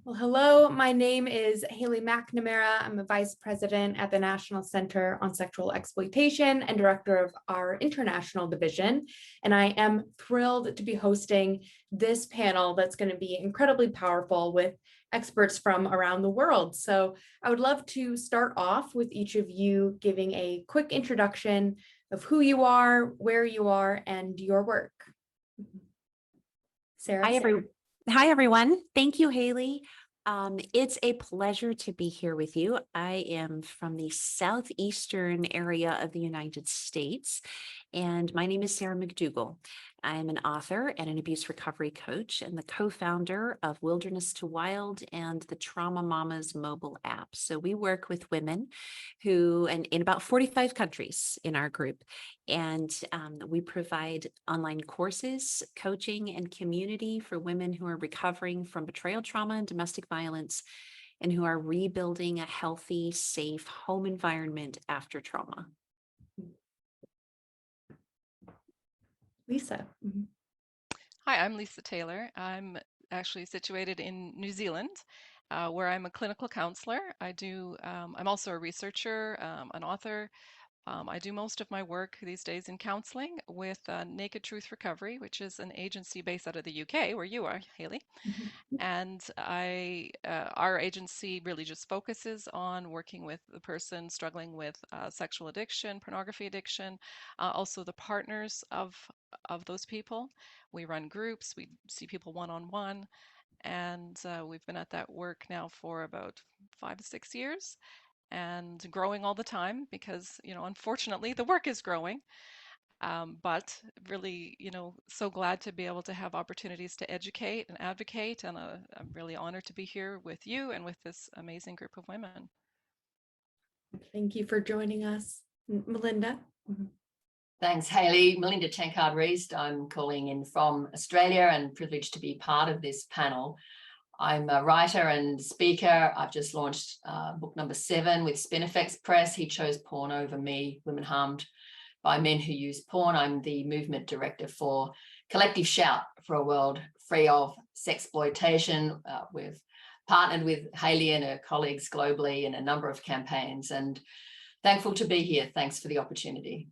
Well, hello, my name is Haley McNamara. I'm a vice president at the National Center on Sexual Exploitation and director of our international division. And I am thrilled to be hosting this panel that's going to be incredibly powerful with experts from around the world. So I would love to start off with each of you giving a quick introduction of who you are, where you are, and your work. Sarah. Hi, everyone. Thank you, Haley. It's a pleasure to be here with you. I am from the southeastern area of the United States, and my name is Sarah McDugal. I am an author and an abuse recovery coach and the co-founder of Wilderness to Wild and the Trauma Mamas mobile app. So we work with women who, and in about 45 countries in our group, and we provide online courses, coaching, and community for women who are recovering from betrayal trauma and domestic violence, and who are rebuilding a healthy, safe home environment after trauma. Lisa. Hi, I'm Lisa Taylor. I'm actually situated in New Zealand, where I'm a clinical counselor. I'm also a researcher, an author. I do most of my work these days in counseling with Naked Truth Recovery, which is an agency based out of the UK, where you are, Haley. And our agency really just focuses on working with the person struggling with sexual addiction, pornography addiction, also the partners of those people. We run groups, we see people one-on-one, and we've been at that work now for about 5 to 6 years and growing all the time because, unfortunately, the work is growing. But really, so glad to be able to have opportunities to educate and advocate, and I'm really honored to be here with you and with this amazing group of women. Thank you for joining us. Melinda. Thanks, Haley. Melinda Tankard Reist. I'm calling in from Australia and privileged to be part of this panel. I'm a writer and speaker. I've just launched book number 7 with Spinifex Press. He Chose Porn Over Me, Women Harmed by Men Who Use Porn. I'm the movement director for Collective Shout for a World Free of Sexploitation. We've partnered with Haley and her colleagues globally in a number of campaigns, and thankful to be here. Thanks for the opportunity.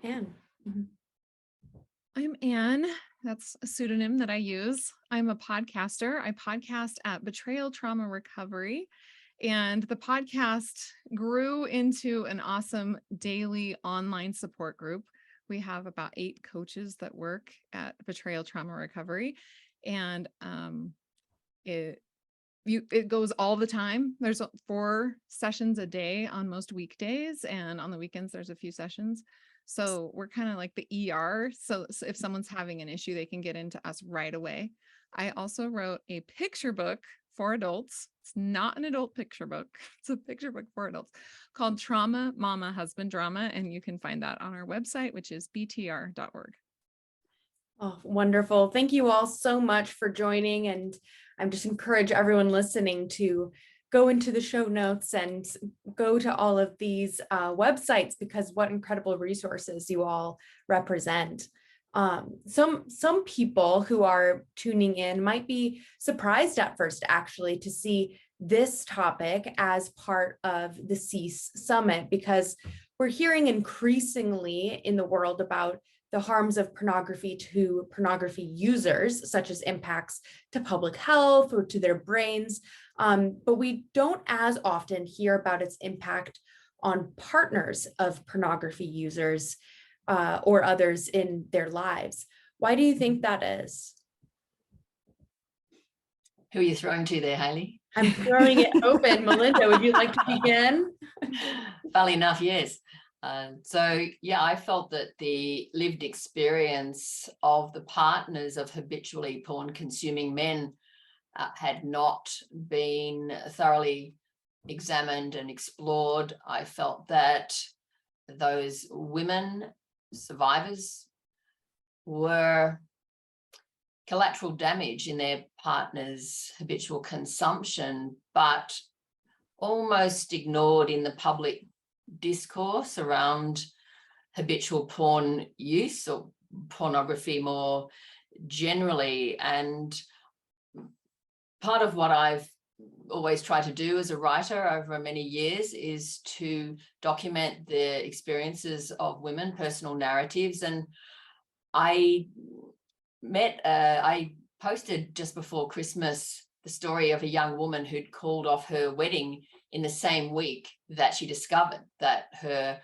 Anne. I'm Anne. That's a pseudonym that I use. I'm a podcaster. I podcast at Betrayal Trauma Recovery. And the podcast grew into an awesome daily online support group. We have about 8 coaches that work at Betrayal Trauma Recovery. And it goes all the time. There's 4 sessions a day on most weekdays. And on the weekends, there's a few sessions. So we're kind of like the ER. So if someone's having an issue, they can get into us right away. I also wrote a picture book for adults. It's not an adult picture book. It's a picture book for adults called Trauma Mama Husband Drama. And you can find that on our website, which is btr.org. Oh, wonderful. Thank you all so much for joining. And I'm just encourage everyone listening to go into the show notes and go to all of these websites, because what incredible resources you all represent. Some people who are tuning in might be surprised at first, actually, to see this topic as part of the CESE Summit, because we're hearing increasingly in the world about the harms of pornography to pornography users, such as impacts to public health or to their brains. But we don't as often hear about its impact on partners of pornography users or others in their lives. Why do you think that is? Who are you throwing to there, Haley? I'm throwing it open. Melinda, would you like to begin? Funnily enough, yes. So yeah, I felt that the lived experience of the partners of habitually porn consuming men had not been thoroughly examined and explored. I felt that those women survivors were collateral damage in their partner's habitual consumption, but almost ignored in the public discourse around habitual porn use or pornography more generally. And part of what I've always tried to do as a writer over many years is to document the experiences of women, personal narratives. And I posted just before Christmas the story of a young woman who'd called off her wedding in the same week that she discovered that her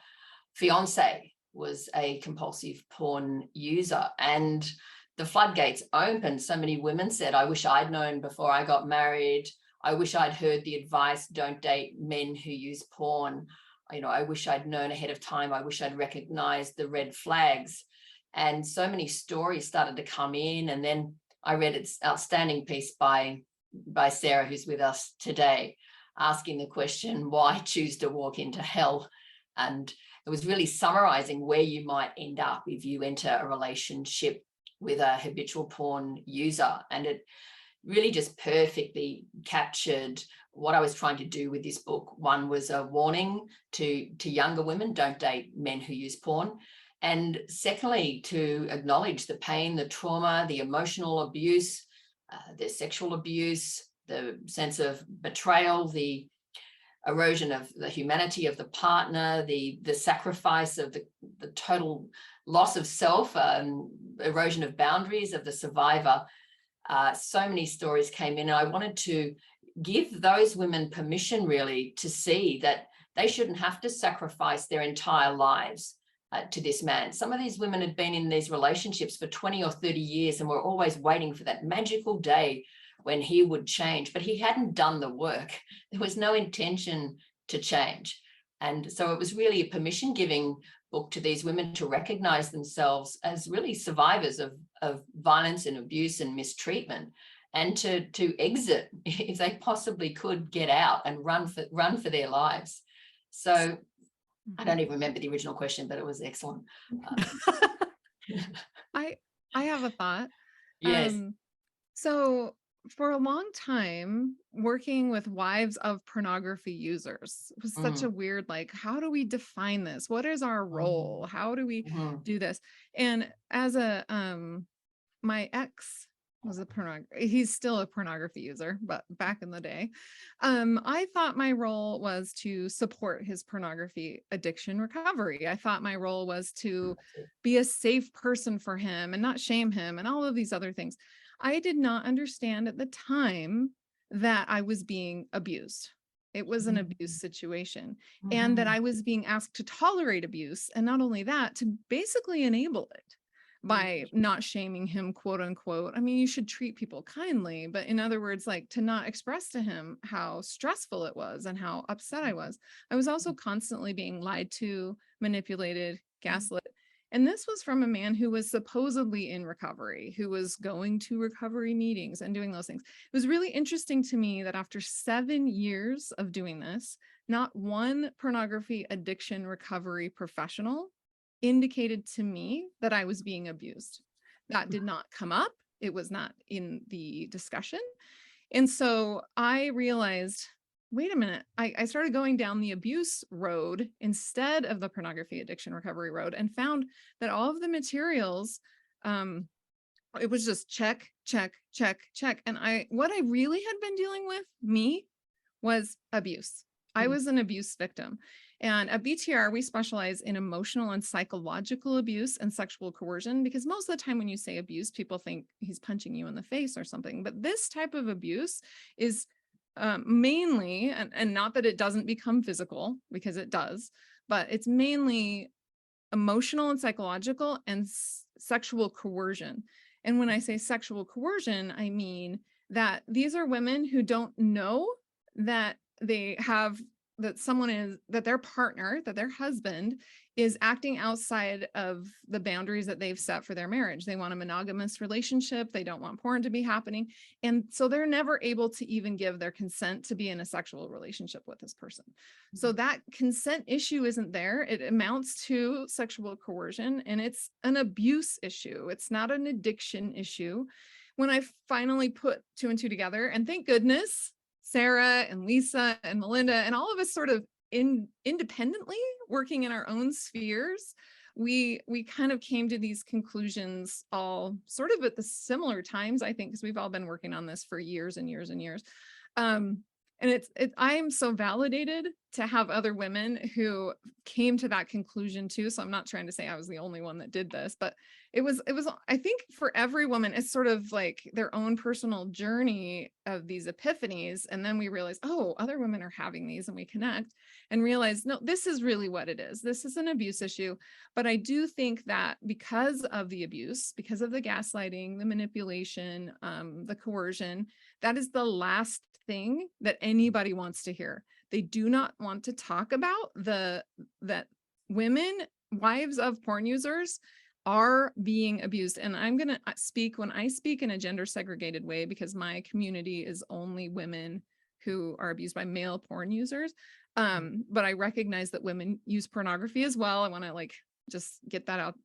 fiance was a compulsive porn user. And the floodgates opened. So many women said, I wish I'd known before I got married. I wish I'd heard the advice, don't date men who use porn. You know, I wish I'd known ahead of time. I wish I'd recognized the red flags. And so many stories started to come in. And then I read its outstanding piece by Sarah, who's with us today, asking the question, why choose to walk into hell? And it was really summarizing where you might end up if you enter a relationship with a habitual porn user. And it really just perfectly captured what I was trying to do with this book. One was a warning to younger women, don't date men who use porn. And secondly, to acknowledge the pain, the trauma, the emotional abuse, the sexual abuse, the sense of betrayal, the erosion of the humanity of the partner, the sacrifice of the total loss of self, erosion of boundaries of the survivor. So many stories came in, and I wanted to give those women permission really to see that they shouldn't have to sacrifice their entire lives to this man. Some of these women had been in these relationships for 20 or 30 years and were always waiting for that magical day when he would change, but he hadn't done the work. There was no intention to change. And so it was really a permission-giving book to these women to recognize themselves as really survivors of violence and abuse and mistreatment, and to exit if they possibly could, get out and run for their lives. So I don't even remember the original question, but it was excellent. I have a thought. Yes. So for a long time, working with wives of pornography users was such a weird, like, how do we define this? What is our role? How do we do this? And as my ex was he's still a pornography user, but back in the day, I thought my role was to support his pornography addiction recovery. I thought my role was to be a safe person for him and not shame him and all of these other things. I did not understand at the time that I was being abused. It was an abuse situation, and that I was being asked to tolerate abuse. And not only that, to basically enable it by not shaming him, quote unquote. I mean, you should treat people kindly, but in other words, like, to not express to him how stressful it was and how upset I was. I was also constantly being lied to, manipulated, gaslit. And this was from a man who was supposedly in recovery, who was going to recovery meetings and doing those things. It was really interesting to me that after 7 years of doing this, not one pornography addiction recovery professional indicated to me that I was being abused. That did not come up. It was not in the discussion. And so I realized, wait a minute, I started going down the abuse road instead of the pornography addiction recovery road, and found that all of the materials, it was just check, check, check, check. And what I really had been dealing with, was abuse. I was an abuse victim. And at BTR, we specialize in emotional and psychological abuse and sexual coercion, because most of the time when you say abuse, people think he's punching you in the face or something. But this type of abuse is mainly, and not that it doesn't become physical, because it does, but it's mainly emotional and psychological and sexual coercion. And when I say sexual coercion, I mean that these are women who don't know that they have, that their partner, that their husband is acting outside of the boundaries that they've set for their marriage. They want a monogamous relationship. They don't want porn to be happening. And so they're never able to even give their consent to be in a sexual relationship with this person. So that consent issue isn't there. It amounts to sexual coercion, and it's an abuse issue. It's not an addiction issue. When I finally put 2 and 2 together, and thank goodness, Sarah and Lisa and Melinda and all of us sort of independently working in our own spheres we kind of came to these conclusions all sort of at the similar times, I think, because we've all been working on this for years and years and years. And I am so validated to have other women who came to that conclusion too. So I'm not trying to say I was the only one that did this, but it was, I think for every woman, it's sort of like their own personal journey of these epiphanies. And then we realize, oh, other women are having these, and we connect and realize, no, this is really what it is. This is an abuse issue. But I do think that because of the abuse, because of the gaslighting, the manipulation, the coercion, that is the last thing that anybody wants to hear. They do not want to talk about that women, wives of porn users, are being abused. And I'm going to speak, when I speak in a gender segregated way, because my community is only women who are abused by male porn users. But I recognize that women use pornography as well. I want to like just get that out,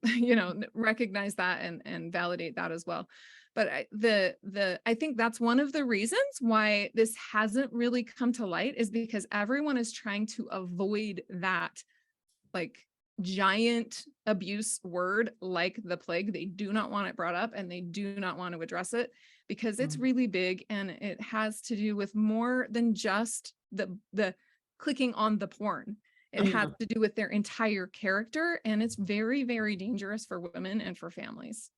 recognize that and validate that as well. But I think that's one of the reasons why this hasn't really come to light, is because everyone is trying to avoid that like giant abuse word like the plague. They do not want it brought up, and they do not want to address it because it's really big, and it has to do with more than just the clicking on the porn. It has to do with their entire character, and it's very, very dangerous for women and for families.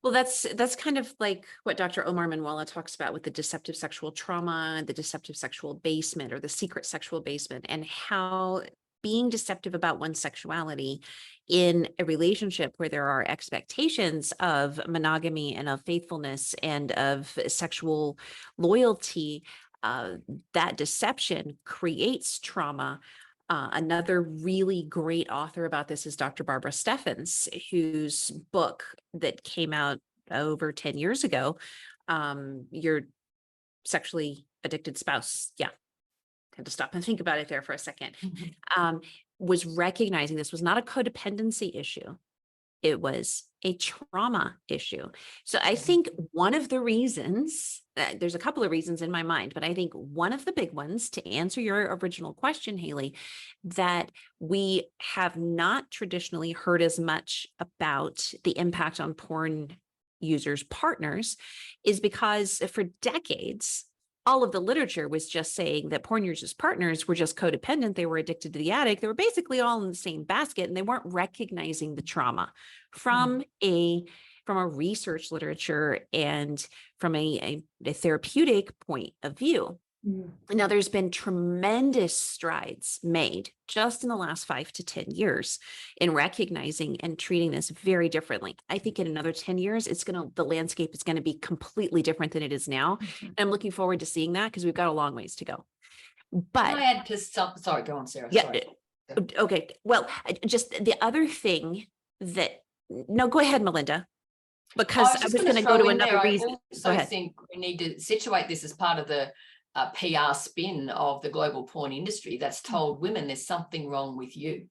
Well, that's kind of like what Dr. Omar Manuela talks about with the deceptive sexual trauma and the deceptive sexual basement, or the secret sexual basement, and how being deceptive about one's sexuality in a relationship where there are expectations of monogamy and of faithfulness and of sexual loyalty, that deception creates trauma. Another really great author about this is Dr. Barbara Steffens, whose book that came out over 10 years ago, Your Sexually Addicted Spouse. Yeah, had to stop and think about it there for a second. Was recognizing this was not a codependency issue. It was a trauma issue. So I think one of the reasons, there's a couple of reasons in my mind, but I think one of the big ones, to answer your original question, Haley, that we have not traditionally heard as much about the impact on porn users' partners, is because for decades, all of the literature was just saying that porn users' partners were just codependent. They were addicted to the addict. They were basically all in the same basket, and they weren't recognizing the trauma from a research literature and from a therapeutic point of view. Now, there's been tremendous strides made just in the last 5 to 10 years in recognizing and treating this very differently. I think in another 10 years, the landscape is going to be completely different than it is now. And I'm looking forward to seeing that, because we've got a long ways to go. But Can I add to something? Sorry, go on, Sarah. yeah, Sorry. okay. Well, just the other thing no, go ahead, Melinda, because I was going to go to another reason. I also think we need to situate this as part of the PR spin of the global porn industry that's told women there's something wrong with you.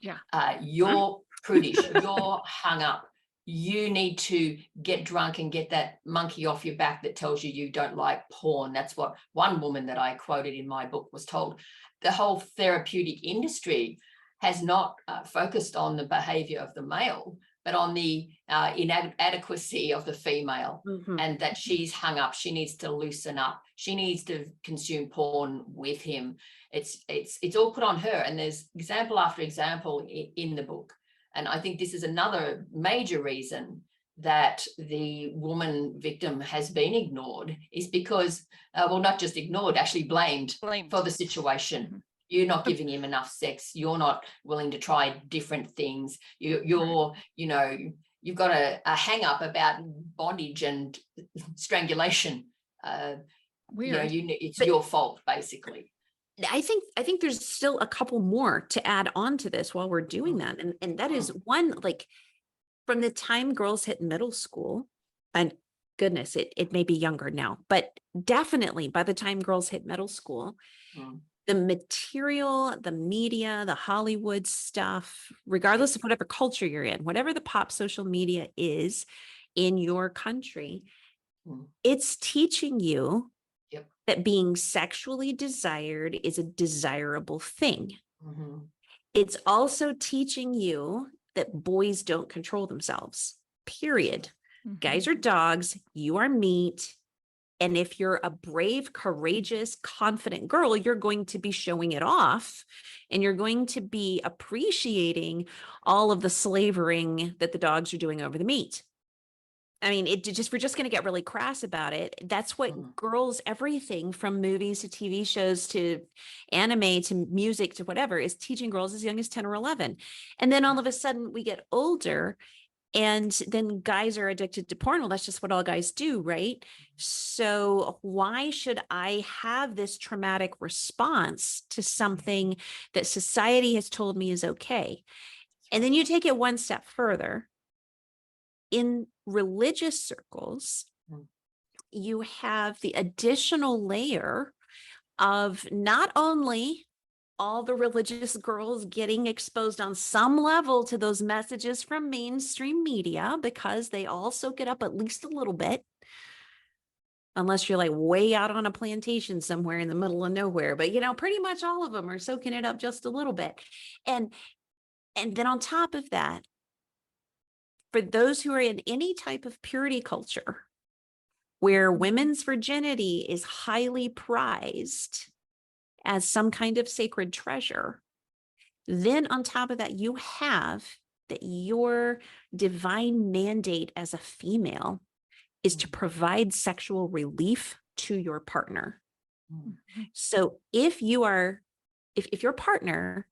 Yeah. You're prudish, you're hung up. You need to get drunk and get that monkey off your back that tells you you don't like porn. That's what one woman that I quoted in my book was told. The whole therapeutic industry has not focused on the behavior of the male, but on the inadequacy of the female, and that she's hung up. She needs to loosen up. She needs to consume porn with him. It's all put on her, and there's example after example in the book. And I think this is another major reason that the woman victim has been ignored, is because, well, not just ignored, actually blamed. For the situation. You're not giving him enough sex. You're not willing to try different things. You've got a hang up about bondage and strangulation. It's your fault, basically. I think there's still a couple more to add on to this while we're doing that. And that is one, like, from the time girls hit middle school, and goodness, it may be younger now, but definitely by the time girls hit middle school, the material, the media, the Hollywood stuff, regardless of whatever culture you're in, whatever the pop social media is in your country, it's teaching you that being sexually desired is a desirable thing. It's also teaching you that boys don't control themselves, period. Mhm. Guys are dogs, you are meat. And if you're a brave, courageous, confident girl, you're going to be showing it off and you're going to be appreciating all of the slavering that the dogs are doing over the meat. I mean, we're just going to get really crass about it. That's what girls, everything from movies to TV shows to anime to music to whatever, is teaching girls as young as 10 or 11. And then all of a sudden we get older and then guys are addicted to porn. Well, that's just what all guys do, right? So why should I have this traumatic response to something that society has told me is okay? And then you take it one step further. In religious circles, you have the additional layer of not only all the religious girls getting exposed on some level to those messages from mainstream media, because they all soak it up at least a little bit, unless you're like way out on a plantation somewhere in the middle of nowhere. But, you know, pretty much all of them are soaking it up just a little bit. And then on top of that, for those who are in any type of purity culture where women's virginity is highly prized as some kind of sacred treasure, then on top of that, you have that your divine mandate as a female is to provide sexual relief to your partner. So if your partner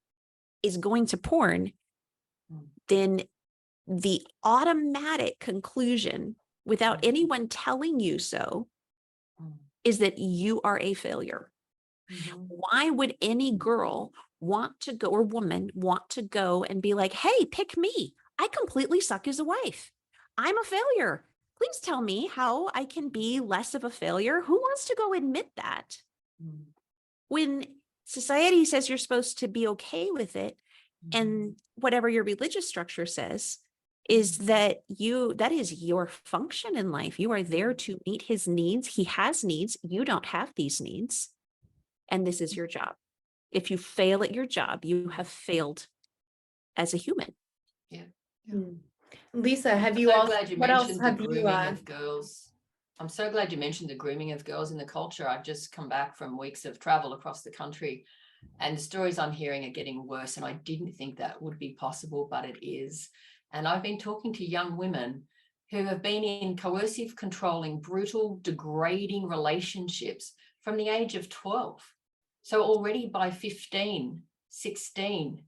is going to porn, then the automatic conclusion, without anyone telling you so, is that you are a failure. Why would any girl want to go, or woman want to go and be like, hey, pick me. I completely suck as a wife. I'm a failure. Please tell me how I can be less of a failure. Who wants to go admit that? When society says you're supposed to be okay with it, and whatever your religious structure says is that that is your function in life. You are there to meet his needs. He has needs. You don't have these needs. And this is your job. If you fail at your job, you have failed as a human. Lisa, have I'm you so also, glad you what else mentioned the have you, grooming of girls. I'm so glad you mentioned the grooming of girls in the culture. I've just come back from weeks of travel across the country, and the stories I'm hearing are getting worse. And I didn't think that would be possible, but it is. And I've been talking to young women who have been in coercive, controlling, brutal, degrading relationships from the age of 12. So already by 15, 16,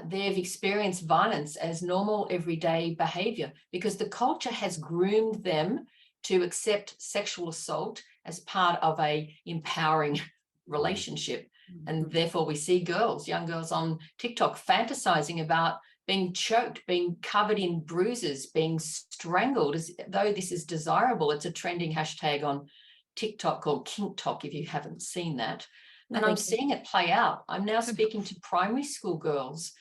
they've experienced violence as normal everyday behavior, because the culture has groomed them to accept sexual assault as part of a empowering relationship. And therefore we see young girls on TikTok fantasizing about being choked, being covered in bruises, being strangled, as though this is desirable. It's a trending hashtag on TikTok called KinkTok, if you haven't seen that. And I'm seeing it play out. I'm now speaking to primary school girls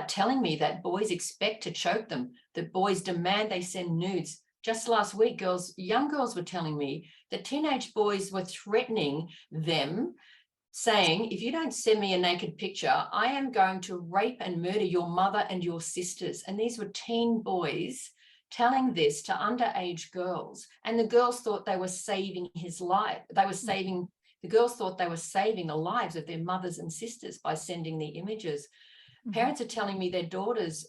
telling me that boys expect to choke them, that boys demand they send nudes. Just last week, young girls were telling me that teenage boys were threatening them, saying, if you don't send me a naked picture, I am going to rape and murder your mother and your sisters. And these were teen boys telling this to underage girls. And the girls thought they were saving his life. The girls thought they were saving the lives of their mothers and sisters by sending the images. Parents are telling me their daughters,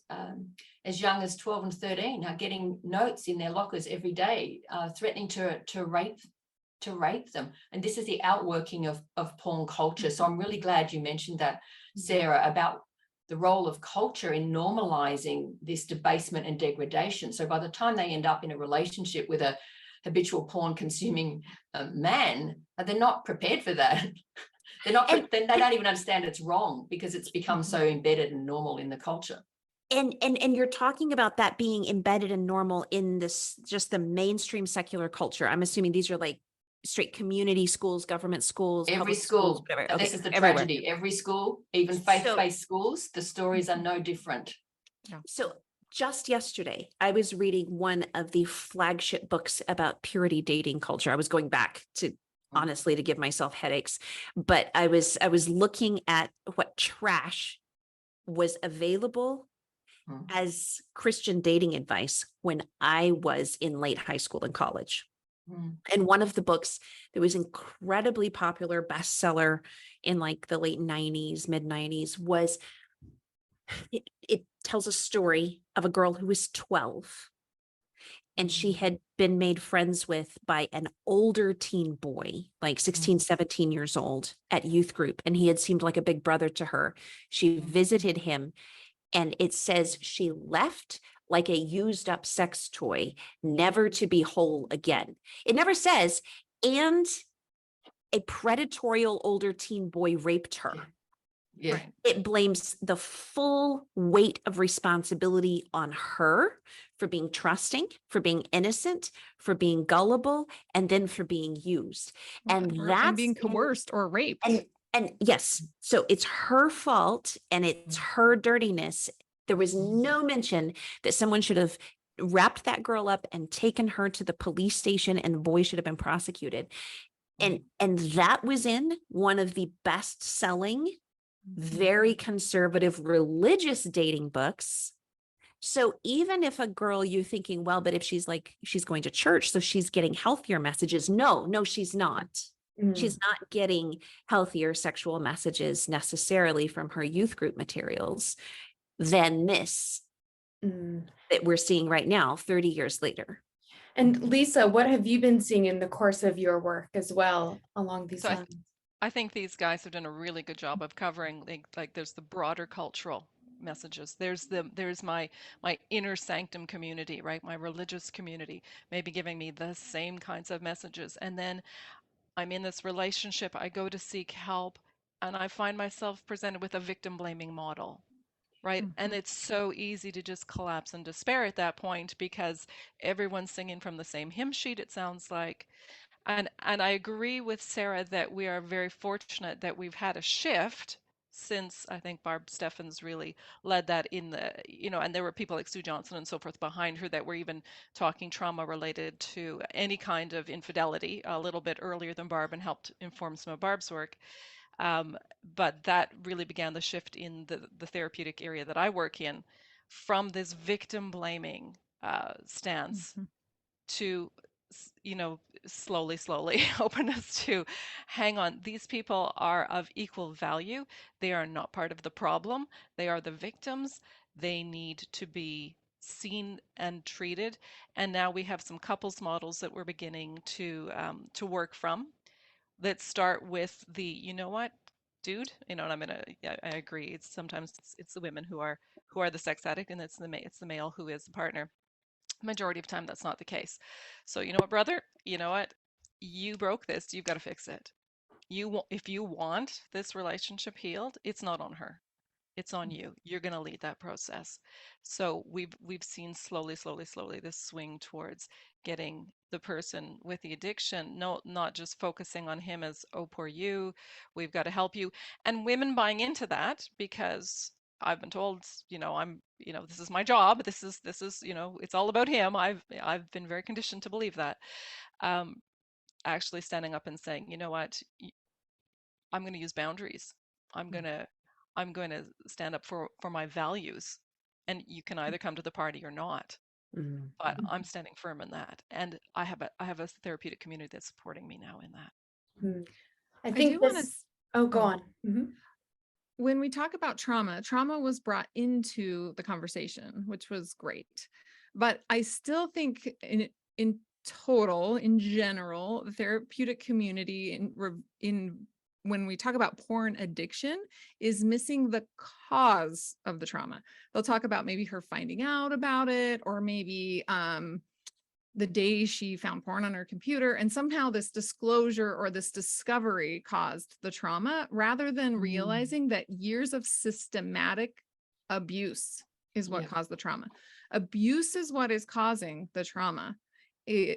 as young as 12 and 13, are getting notes in their lockers every day, threatening to rape them. And this is the outworking of porn culture. So I'm really glad you mentioned that, Sarah, about the role of culture in normalizing this debasement and degradation. So by the time they end up in a relationship with a habitual porn consuming man, they're not prepared for that. They don't even understand it's wrong, because it's become so embedded and normal in the culture. And you're talking about that being embedded and normal in this, just the mainstream secular culture. I'm assuming these are like straight community schools, government schools, Every public school. schools, whatever. And Okay, this is the everywhere. tragedy. Every school, even faith-based schools, the stories are no different. So just yesterday, I was reading one of the flagship books about purity dating culture. I was going back to, honestly, to give myself headaches, but I was looking at what trash was available as Christian dating advice when I was in late high school and college. And one of the books that was incredibly popular, bestseller in like the late 90s, mid 90s was, it tells a story of a girl who was 12 and she had been made friends with by an older teen boy, like 16, 17 years old at youth group. And he had seemed like a big brother to her. She visited him, and it says she left like a used up sex toy, never to be whole again. It never says, and a predatory older teen boy raped her. Yeah. Right. It blames the full weight of responsibility on her for being trusting, for being innocent, for being gullible, and then for being used. And And being that's coerced or raped. and yes, so it's her fault and it's her dirtiness. There was no mention that someone should have wrapped that girl up and taken her to the police station and the boy should have been prosecuted. And that was in one of the best-selling, very conservative religious dating books. So even if a girl, you're thinking, well, but if she's going to church, so she's getting healthier messages. No, she's not. She's not getting healthier sexual messages necessarily from her youth group materials than this that we're seeing right now, 30 years later. And Lisa, what have you been seeing in the course of your work as well along these So lines? I think these guys have done a really good job of covering like there's the broader cultural messages. There's my inner sanctum community, right? My religious community, maybe giving me the same kinds of messages. And then I'm in this relationship, I go to seek help, and I find myself presented with a victim blaming model. Right. And it's so easy to just collapse in despair at that point because everyone's singing from the same hymn sheet, it sounds like. And I agree with Sarah that we are very fortunate that we've had a shift since I think Barb Steffens really led that in the, and there were people like Sue Johnson and so forth behind her that were even talking trauma related to any kind of infidelity a little bit earlier than Barb and helped inform some of Barb's work. But that really began the shift in the therapeutic area that I work in from this victim blaming stance to slowly openness to hang on, these people are of equal value, they are not part of the problem, they are the victims, they need to be seen and treated. And now we have some couples models that we're beginning to work from that start with the, what, dude, and I agree, it's sometimes it's the women who are the sex addict, and it's the male who is the partner. Majority of time that's not the case. So you know what, brother, you know what, you broke this, you've got to fix it. If you want this relationship healed, it's not on her, it's on you. You're going to lead that process. So we've seen slowly this swing towards getting the person with the addiction, not just focusing on him as, oh, poor you, we've got to help you. And women buying into that because I've been told, this is my job. This is, it's all about him. I've been very conditioned to believe that. Actually standing up and saying, you know what, I'm going to use boundaries. I'm going to stand up for my values, and you can either come to the party or not. But I'm standing firm in that, and I have a therapeutic community that's supporting me now in that. I think this. Oh, go on. When we talk about trauma was brought into the conversation, which was great. But I still think in total, in general, the therapeutic community when we talk about porn addiction is missing the cause of the trauma. They'll talk about maybe her finding out about it, or maybe the day she found porn on her computer, and somehow this disclosure or this discovery caused the trauma, rather than realizing that years of systematic abuse is what caused the trauma. Abuse is what is causing the trauma.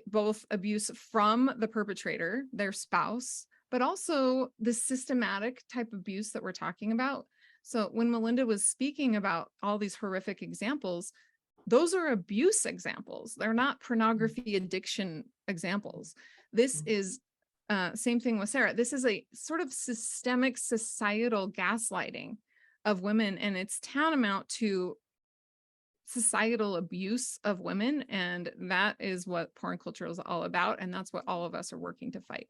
Both abuse from the perpetrator, their spouse, but also the systematic type of abuse that we're talking about. So when Melinda was speaking about all these horrific examples, those are abuse examples. They're not pornography addiction examples. This is same thing with Sarah. This is a sort of systemic societal gaslighting of women, and it's tantamount to societal abuse of women. And that is what porn culture is all about. And that's what all of us are working to fight.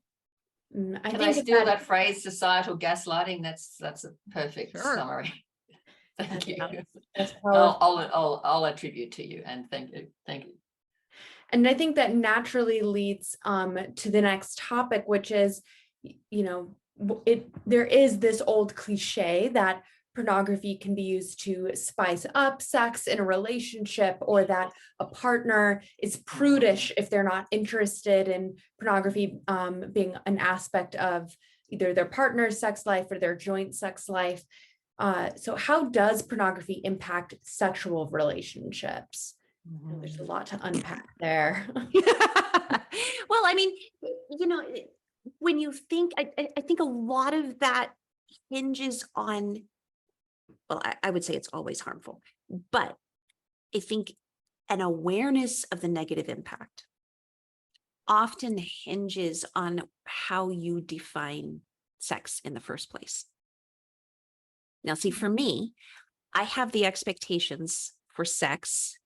I Can think I steal that phrase, societal gaslighting? That's a perfect Sure. summary. Thank you. that's powerful. I'll attribute to you, and thank you. Thank you. And I think that naturally leads to the next topic, which is, you know, there is this old cliche that pornography can be used to spice up sex in a relationship, or that a partner is prudish if they're not interested in pornography being an aspect of either their partner's sex life or their joint sex life. So how does pornography impact sexual relationships? There's a lot to unpack there. Well, I mean, when you think, I think a lot of that hinges on, well, I would say it's always harmful, but I think an awareness of the negative impact often hinges on how you define sex in the first place. Now, see, for me, I have the expectations for sex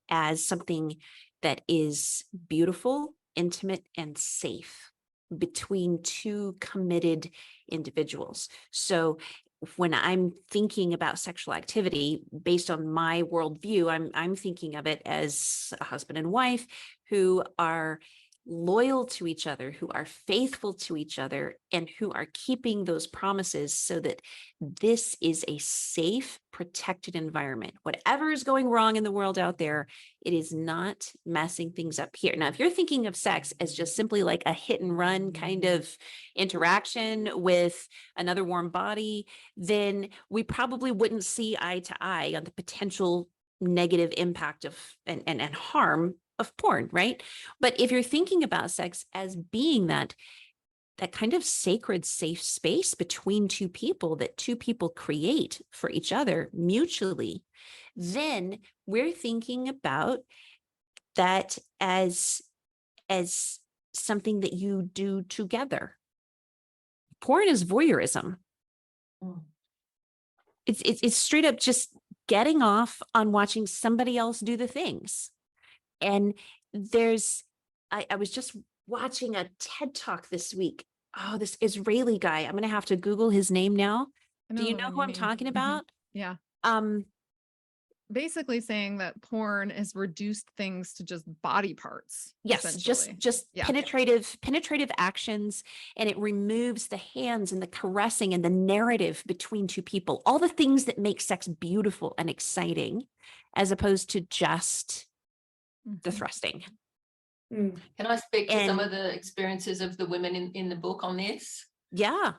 as something that is beautiful, intimate, and safe between two committed individuals. So when I'm thinking about sexual activity based on my worldview, I'm thinking of it as a husband and wife who are loyal to each other, who are faithful to each other, and who are keeping those promises so that this is a safe, protected environment. Whatever is going wrong in the world out there, it is not messing things up here. Now, if you're thinking of sex as just simply like a hit and run kind of interaction with another warm body, then we probably wouldn't see eye to eye on the potential negative impact of and harm of porn, right? But if you're thinking about sex as being that kind of sacred, safe space between two people that two people create for each other mutually, then we're thinking about that as something that you do together. Porn is voyeurism. It's straight up just getting off on watching somebody else do the things. And I was just watching a TED Talk this week. Oh, this Israeli guy. I'm going to have to Google his name now. Do you know who I'm talking about? Yeah. Basically saying that porn has reduced things to just body parts. Yes, just Yeah. penetrative actions, and it removes the hands and the caressing and the narrative between two people. All the things that make sex beautiful and exciting, as opposed to just the thrusting. Can I speak to some of the experiences of the women in the book on this? Yeah.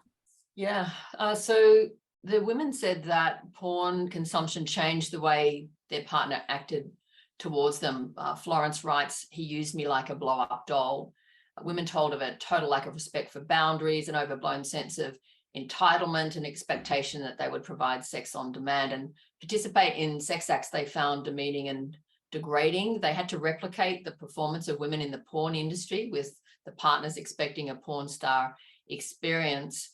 Yeah. So the women said that porn consumption changed the way their partner acted towards them. Florence writes, "He used me like a blow-up doll." Women told of a total lack of respect for boundaries, an overblown sense of entitlement and expectation that they would provide sex on demand and participate in sex acts they found demeaning and degrading. They had to replicate the performance of women in the porn industry, with the partners expecting a porn star experience.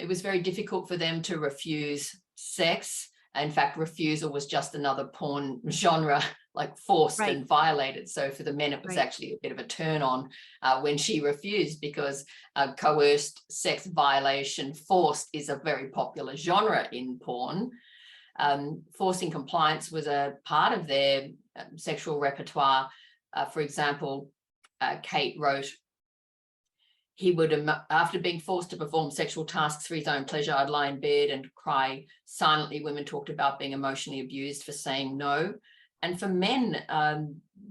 It was very difficult for them to refuse sex. In fact, refusal was just another porn genre, like forced and violated. So for the men, it was actually a bit of a turn on when she refused, because coerced sex violation, forced, is a very popular genre in porn. Forcing compliance was a part of their sexual repertoire. For example, Kate wrote, "He would, after being forced to perform sexual tasks for his own pleasure, I'd lie in bed and cry silently." Women talked about being emotionally abused for saying no. And for men,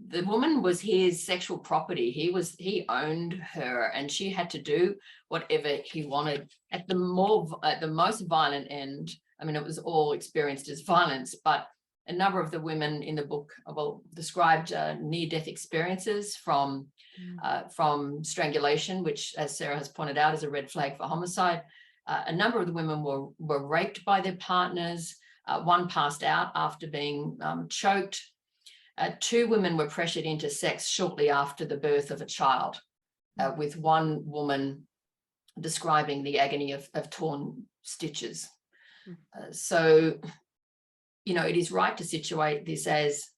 the woman was his sexual property. He owned her, and she had to do whatever he wanted. At the most violent end, I mean, it was all experienced as violence, but a number of the women in the book described near-death experiences from strangulation, which, as Sarah has pointed out, is a red flag for homicide. A number of the women were raped by their partners. One passed out after being choked. 2 women were pressured into sex shortly after the birth of a child, with one woman describing the agony of torn stitches. So, it is right to situate this as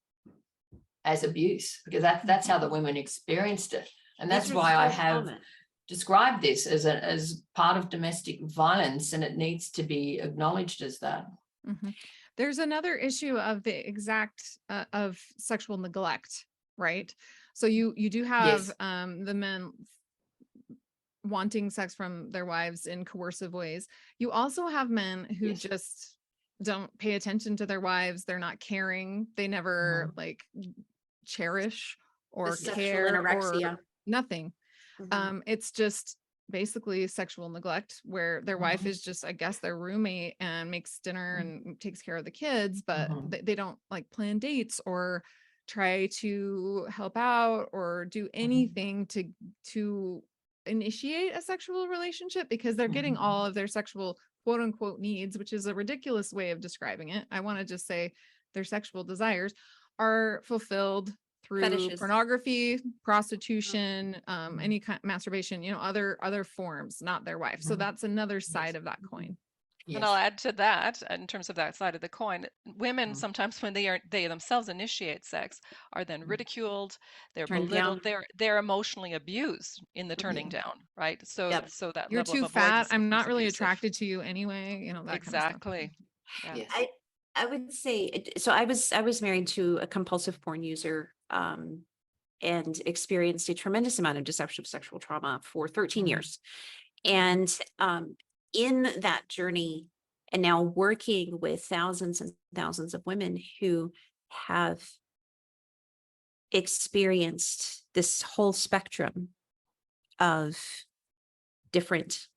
as abuse, because that's how the women experienced it. And that's These are why I so have common. described this as part of domestic violence, and it needs to be acknowledged as that. Mhm. There's another issue of the exact of sexual neglect, right? So you do have Yes. the men wanting sex from their wives in coercive ways. You also have men who Yes. just don't pay attention to their wives. They're not caring. They never like cherish or Sexual care or anorexia. nothing. Mhm. It's just basically sexual neglect where their wife is just, I guess, their roommate and makes dinner and takes care of the kids, but they don't like plan dates or try to help out or do anything to initiate a sexual relationship, because they're getting all of their sexual quote unquote needs, which is a ridiculous way of describing it. I want to just say their sexual desires are fulfilled through Fetishes. pornography, prostitution, any kind masturbation, other forms, not their wife. So that's another side of that coin. And I'll add to that, in terms of that side of the coin, women sometimes when they themselves initiate sex are then ridiculed, they're Turned belittled, down. they're emotionally abused in the turning down, right? So Yep. so that You're level of too fat. avoidance I'm becomes not really abusive. attracted to you anyway. That kind of stuff. Exactly. Yeah. Yes. I would say so. I was married to a compulsive porn user, and experienced a tremendous amount of deceptive sexual trauma for 13 years. And in that journey, and now working with thousands and thousands of women who have experienced this whole spectrum of different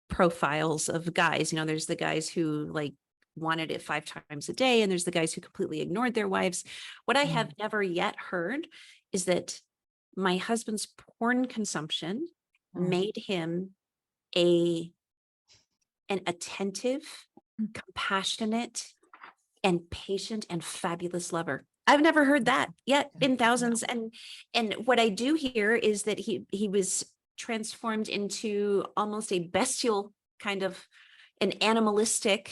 profiles of guys. There's the guys who like wanted it 5 times a day, and there's the guys who completely ignored their wives. What I have never yet heard is that my husband's porn consumption made him an attentive, compassionate, and patient and fabulous lover. I've never heard that yet in thousands. And what I do hear is that he was transformed into almost a bestial kind of an animalistic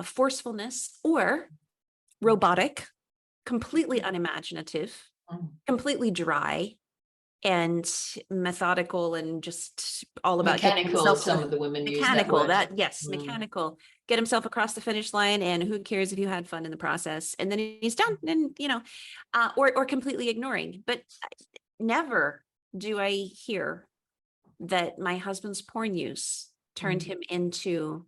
forcefulness, or robotic, completely unimaginative, completely dry and methodical, and just all about getting Mechanical, himself some of the women use that mechanical. word. Mechanical. Get himself across the finish line, and who cares if you had fun in the process? And then he's done, and or completely ignoring. But never do I hear that my husband's porn use turned him into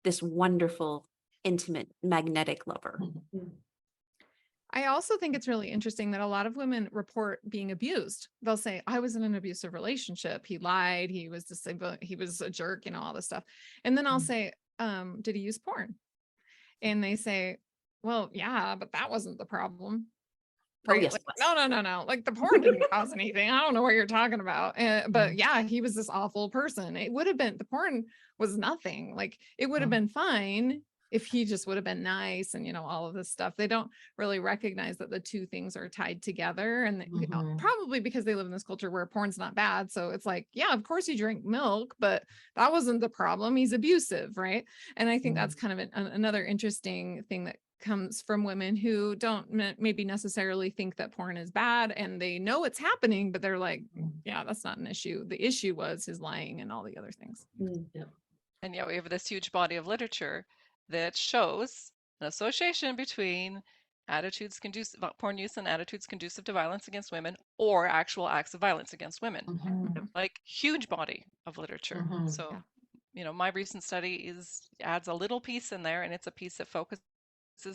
this wonderful, intimate, magnetic lover. I also think it's really interesting that a lot of women report being abused. They'll say, I was in an abusive relationship. He lied. He was disabled. He was a jerk, all this stuff. And then I'll say, did he use porn? And they say, well, yeah, but that wasn't the problem. Oh, Right? yes, Like, it was. no. Like the porn didn't cause anything. I don't know what you're talking about. But yeah, he was this awful person. It would have been, the porn was nothing. Like it would have been fine if he just would have been nice and, all of this stuff. They don't really recognize that the two things are tied together. And probably because they live in this culture where porn's not bad. So it's like, yeah, of course he drank milk, but that wasn't the problem. He's abusive. Right. And I think that's kind of another interesting thing that comes from women who don't maybe necessarily think that porn is bad, and they know it's happening, but they're like, yeah, that's not an issue. The issue was his lying and all the other things. And we have this huge body of literature that shows an association between attitudes conducive porn use and attitudes conducive to violence against women, or actual acts of violence against women. Like huge body of literature. So, my recent study adds a little piece in there, and it's a piece that focuses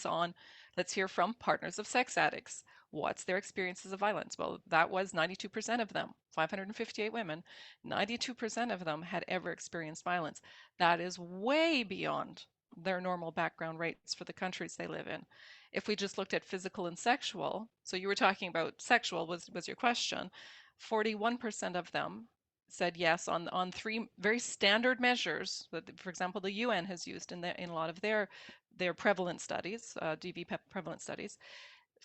on, let's hear from partners of sex addicts. What's their experiences of violence? Well, that was 92% of them, 558 women, 92% of them had ever experienced violence. That is way beyond their normal background rates for the countries they live in. If we just looked at physical and sexual, so you were talking about sexual was your question, 41% of them said yes on 3 very standard measures that, for example, the UN has used in a lot of their prevalent studies, DV prevalent studies.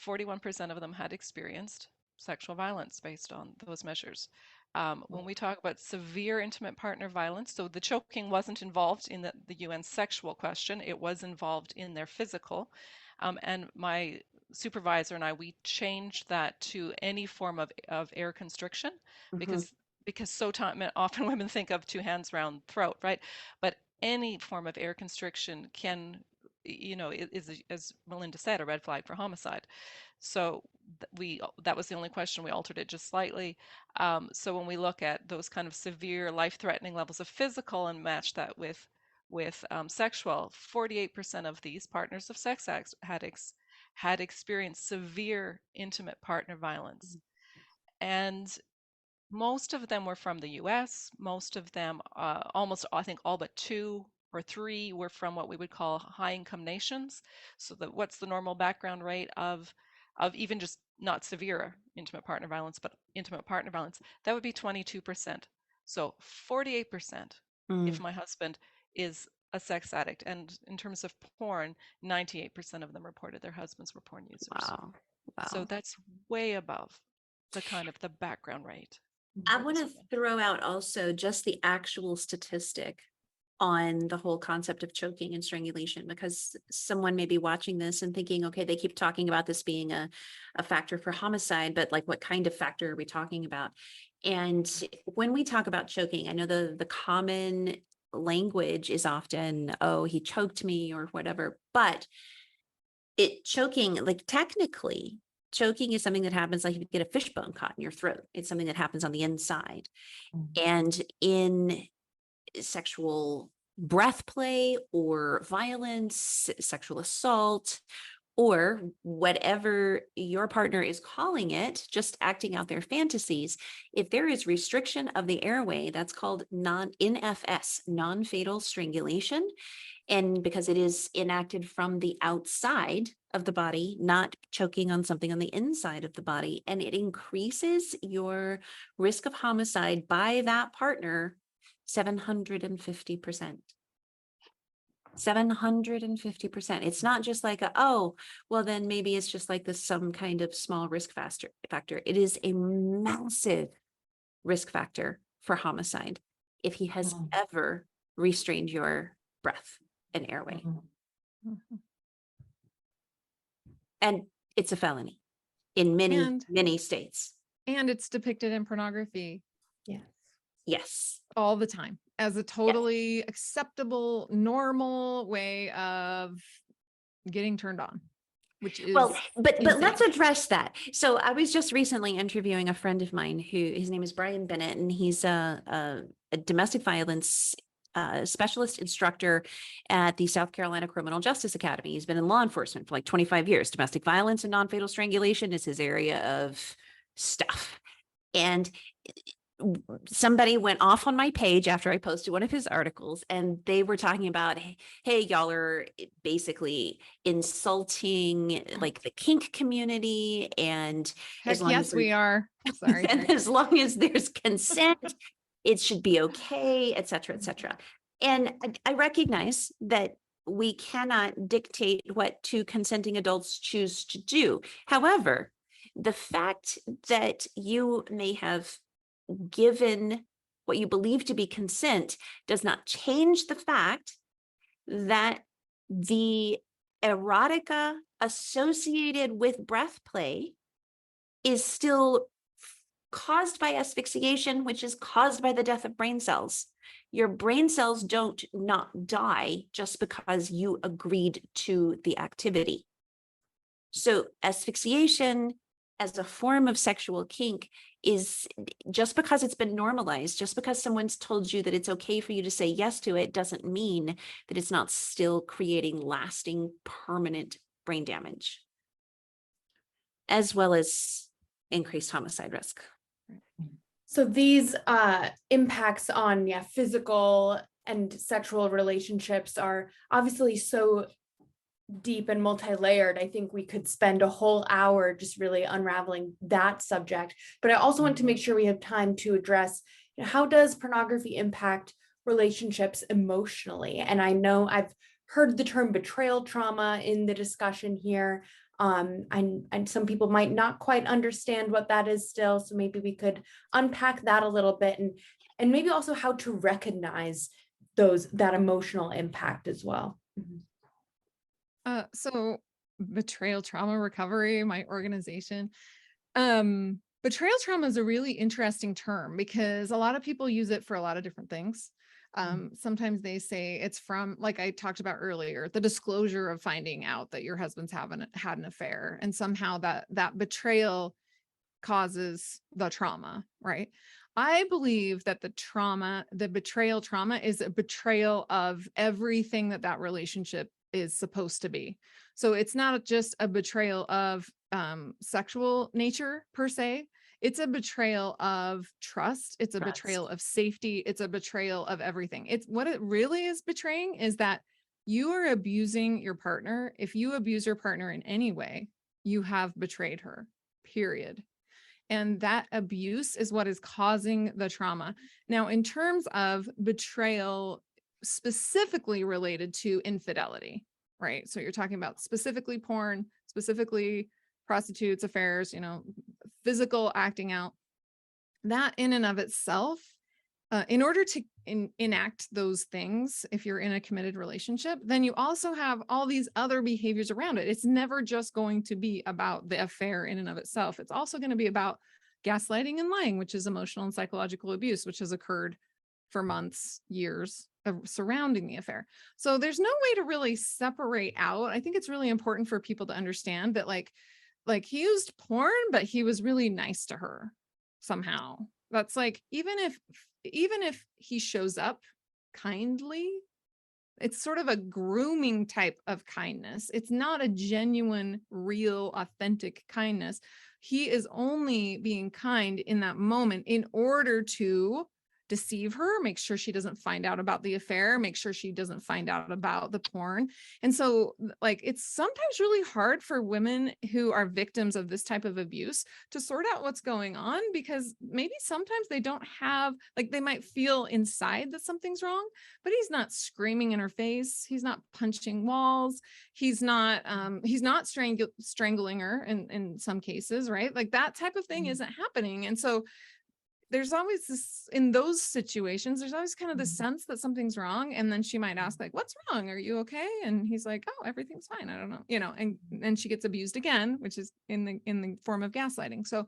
41% of them had experienced sexual violence based on those measures. When we talk about severe intimate partner violence, so the choking wasn't involved in the UN sexual question, it was involved in their physical. And my supervisor and I, we changed that to any form of air constriction, because often women think of two hands around throat, right? But any form of air constriction can, is, as Melinda said, a red flag for homicide. So that was the only question. We altered it just slightly. So when we look at those kind of severe life-threatening levels of physical and match that with sexual, 48% of these partners of sex addicts had experienced severe intimate partner violence. And most of them were from the US. Most of them, almost, I think all but 2 or 3 were from what we would call high-income nations. So what's the normal background rate of even just not severe intimate partner violence, but intimate partner violence? That would be 22%. So 48% if my husband is a sex addict. And in terms of porn, 98% of them reported their husbands were porn users. Wow. So that's way above the kind of the background rate. I want to throw out also just the actual statistic on the whole concept of choking and strangulation, because someone may be watching this and thinking, okay, they keep talking about this being a factor for homicide, but like, what kind of factor are we talking about? And when we talk about choking, I know the common language is often, oh, he choked me or whatever, but choking, like technically, choking is something that happens like if you get a fishbone caught in your throat. It's something that happens on the inside. And in sexual breath play or violence, sexual assault, or whatever your partner is calling it, just acting out their fantasies, if there is restriction of the airway, that's called NFS, non-fatal strangulation. And because it is enacted from the outside of the body, not choking on something on the inside of the body, and it increases your risk of homicide by that partner 750%. 750%. It's not just like oh, well, then maybe it's just like this some kind of small risk factor. It is a massive risk factor for homicide if he has ever restrained your breath and airway. And it's a felony in many states. And it's depicted in pornography. Yes. All the time as a totally acceptable, normal way of getting turned on, which is but insane. let's address that. So I was just recently interviewing a friend of mine his name is Brian Bennett, and he's a domestic violence specialist instructor at the South Carolina Criminal Justice Academy. He's been in law enforcement for like 25 years. Domestic violence and non-fatal strangulation is his area of stuff. And somebody went off on my page after I posted one of his articles, and they were talking about, hey, y'all are basically insulting like the kink community, and Heck yes, we are. Sorry. and as long as there's consent, it should be okay, et cetera, et cetera. And I recognize that we cannot dictate what two consenting adults choose to do. However, the fact that you may have given what you believe to be consent does not change the fact that the erotica associated with breath play is still caused by asphyxiation, which is caused by the death of brain cells. Your brain cells don't not die just because you agreed to the activity. So asphyxiation as a form of sexual kink is just because it's been normalized, just because someone's told you that it's okay for you to say yes to it, doesn't mean that it's not still creating lasting, permanent brain damage, as well as increased homicide risk. So these impacts on physical and sexual relationships are obviously so deep and multi-layered. I think we could spend a whole hour just really unraveling that subject. But I also want to make sure we have time to address, how does pornography impact relationships emotionally? And I know I've heard the term betrayal trauma in the discussion here. And some people might not quite understand what that is still. So maybe we could unpack that a little bit, and maybe also how to recognize that emotional impact as well. So Betrayal Trauma Recovery, my organization. Betrayal trauma is a really interesting term because a lot of people use it for a lot of different things. Sometimes they say it's from, like I talked about earlier, the disclosure of finding out that your husband's had an affair, and somehow that betrayal causes the trauma, right? I believe that the betrayal trauma is a betrayal of everything that relationship is supposed to be. So it's not just a betrayal of sexual nature per se. It's a betrayal of trust. It's a betrayal of safety. It's a betrayal of everything. It's what it really is betraying is that you are abusing your partner. If you abuse your partner in any way, you have betrayed her, period. And that abuse is what is causing the trauma. Now, in terms of betrayal specifically related to infidelity, right? So you're talking about specifically porn, specifically prostitutes, affairs, physical acting out. That in and of itself, in order to enact those things, if you're in a committed relationship, then you also have all these other behaviors around it. It's never just going to be about the affair in and of itself. It's also going to be about gaslighting and lying, which is emotional and psychological abuse, which has occurred for months, years surrounding the affair. So there's no way to really separate out. I think it's really important for people to understand that like he used porn, but he was really nice to her somehow. That's like, even if he shows up kindly, it's sort of a grooming type of kindness. It's not a genuine, real, authentic kindness. He is only being kind in that moment in order to deceive her, make sure she doesn't find out about the affair, make sure she doesn't find out about the porn. And so like, it's sometimes really hard for women who are victims of this type of abuse to sort out what's going on, because maybe sometimes they don't have, like, they might feel inside that something's wrong, but he's not screaming in her face. He's not punching walls. He's not strangling her in some cases, right? Like that type of thing isn't happening. And so there's always this, in those situations, there's always kind of the sense that something's wrong. And then she might ask like, what's wrong? Are you okay? And he's like, oh, everything's fine. I don't know, and then she gets abused again, which is in the form of gaslighting. So,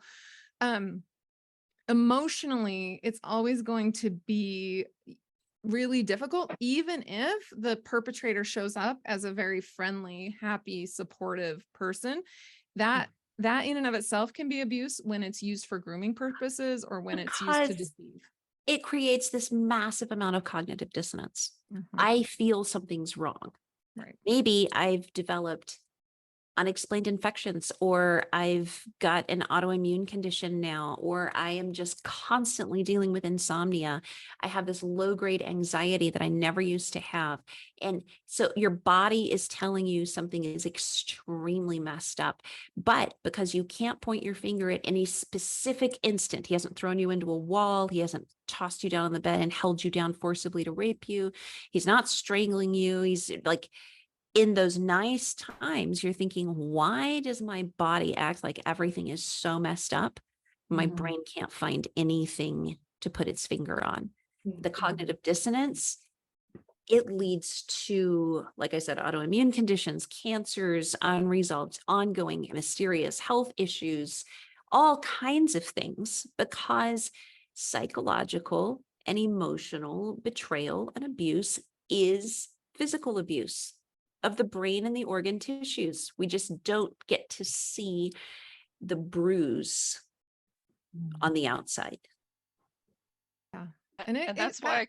emotionally, it's always going to be really difficult, even if the perpetrator shows up as a very friendly, happy, supportive person. That in and of itself can be abuse when it's used for grooming purposes or when it's used to Because deceive. it creates this massive amount of cognitive dissonance. I feel something's wrong. Right. Maybe I've developed unexplained infections, or I've got an autoimmune condition now, or I am just constantly dealing with insomnia. I have this low-grade anxiety that I never used to have. And so your body is telling you something is extremely messed up, but because you can't point your finger at any specific instant, he hasn't thrown you into a wall, he hasn't tossed you down on the bed and held you down forcibly to rape you, he's not strangling you, he's like, in those nice times, you're thinking, why does my body act like everything is so messed up? My brain can't find anything to put its finger on. The cognitive dissonance, it leads to, like I said, autoimmune conditions, cancers, unresolved, ongoing, mysterious health issues, all kinds of things, because psychological and emotional betrayal and abuse is physical abuse of the brain and the organ tissues. We just don't get to see the bruise on the outside. Yeah. And that's why,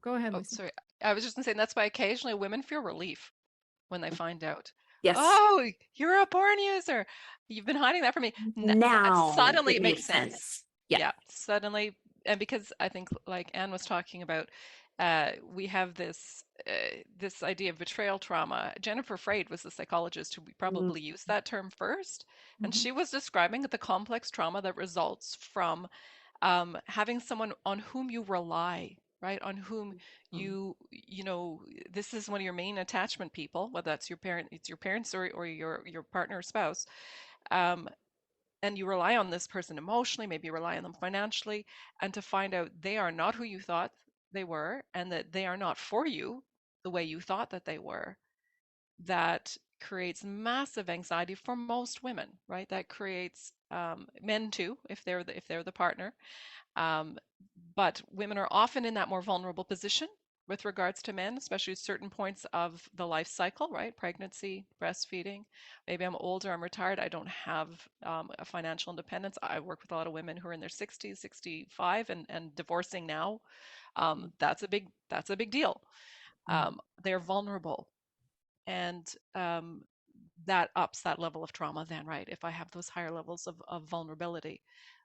go ahead, oh, Lisa. sorry. I was just gonna say, that's why occasionally women feel relief when they find out. Yes. Oh, you're a porn user. You've been hiding that from me. Now Suddenly it makes makes sense. sense. Yeah. Suddenly. And because I think, like Anne was talking about, we have this this idea of betrayal trauma. Jennifer Freyd was the psychologist who probably used that term first, and she was describing the complex trauma that results from having someone on whom you rely, right? On whom you know, this is one of your main attachment people, whether that's your parent, it's your parents or your partner or spouse. And you rely on this person emotionally, maybe you rely on them financially, and to find out they are not who you thought they were, and that they are not for you the way you thought that they were, that creates massive anxiety for most women, right? That creates men too, if they're the partner. But women are often in that more vulnerable position with regards to men, especially certain points of the life cycle, right? Pregnancy, breastfeeding. Maybe I'm older, I'm retired, I don't have a financial independence. I work with a lot of women who are in their 60s, 65, and divorcing now. That's a big deal. They're vulnerable, and that ups that level of trauma then, right? If I have those higher levels of vulnerability.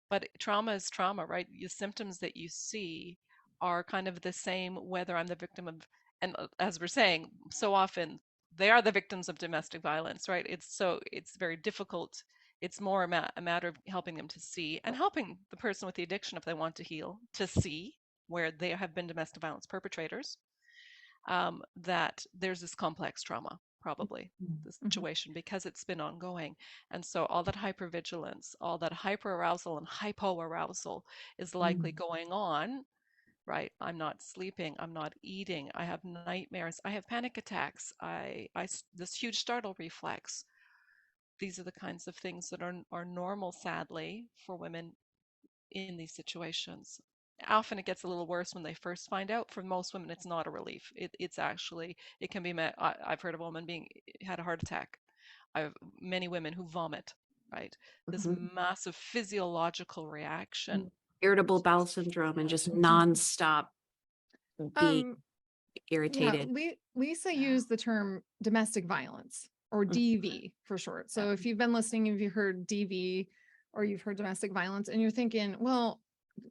But trauma is trauma, right? The symptoms that you see are kind of the same whether I'm the victim of, and as we're saying, so often they are the victims of domestic violence, right? It's very difficult. It's more a matter of helping them to see, and helping the person with the addiction, if they want to heal, to see where they have been domestic violence perpetrators, that there's this complex trauma, probably the situation, because it's been ongoing. And so all that hypervigilance, all that hyperarousal and hypoarousal is likely going on, right? I'm not sleeping, I'm not eating, I have nightmares, I have panic attacks, this huge startle reflex. These are the kinds of things that are normal, sadly, for women in these situations. Often it gets a little worse when they first find out. For most women, it's not a relief. It's actually, it can be met. I've heard of a woman had a heart attack. I have many women who vomit, right? This massive physiological reaction. Irritable bowel syndrome and just nonstop being irritated. Yeah, Lisa used the term domestic violence, or DV for short. So if you've been listening, if you heard DV or you've heard domestic violence and you're thinking, well,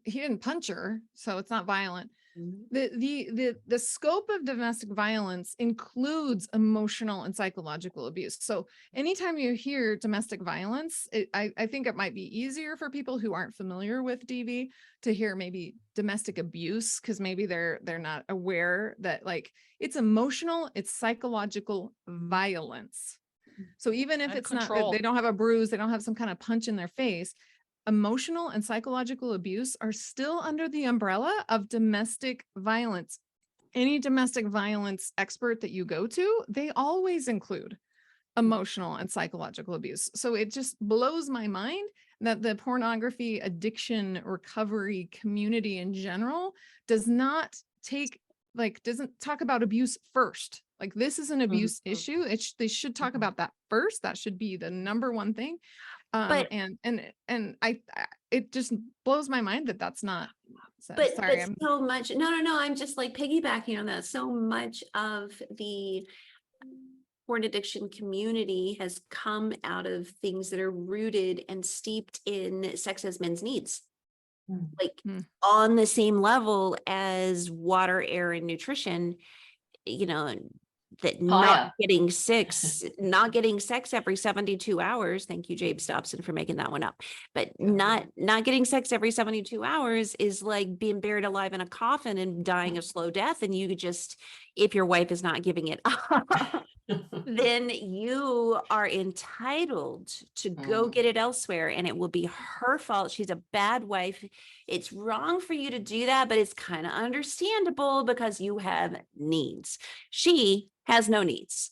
he didn't punch her, so it's not violent. The scope of domestic violence includes emotional and psychological abuse. So anytime you hear domestic violence, I think it might be easier for people who aren't familiar with DV to hear maybe domestic abuse, because maybe they're not aware that, like, it's emotional, it's psychological violence. So even if And it's control. not, they don't have a bruise, they don't have some kind of punch in their face, emotional and psychological abuse are still under the umbrella of domestic violence. Any domestic violence expert that you go to, they always include emotional and psychological abuse. So it just blows my mind that the pornography addiction recovery community in general doesn't talk about abuse first. Like, this is an abuse issue. They should talk about that first. That should be the number one thing. But It just blows my mind that that's not. But so much, no, I'm just like piggybacking on that. So much of the porn addiction community has come out of things that are rooted and steeped in sex as men's needs. Like on the same level as water, air, and nutrition, that not getting sex every 72 hours. Thank you, Jabe Dobson, for making that one up. But not getting sex every 72 hours is like being buried alive in a coffin and dying a slow death. And you just, if your wife is not giving it up, then you are entitled to go get it elsewhere, and it will be her fault. She's a bad wife. It's wrong for you to do that, but it's kind of understandable because you have needs. She has no needs.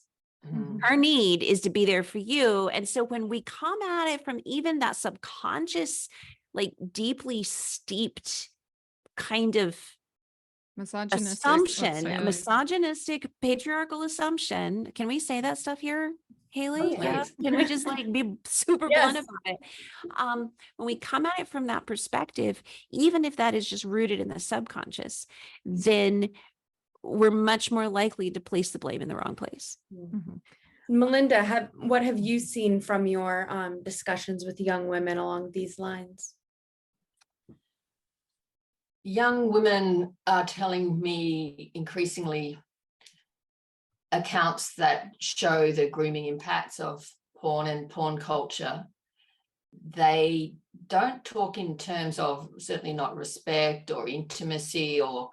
Her need is to be there for you. And so when we come at it from even that subconscious, like deeply steeped kind of misogynistic patriarchal assumption. Can we say that stuff here, Haley? Yeah. Can we just like be super blunt about it? When we come at it from that perspective, even if that is just rooted in the subconscious, then we're much more likely to place the blame in the wrong place. Melinda, what have you seen from your discussions with young women along these lines? Young women are telling me increasingly accounts that show the grooming impacts of porn and porn culture. They don't talk in terms of, certainly not respect or intimacy or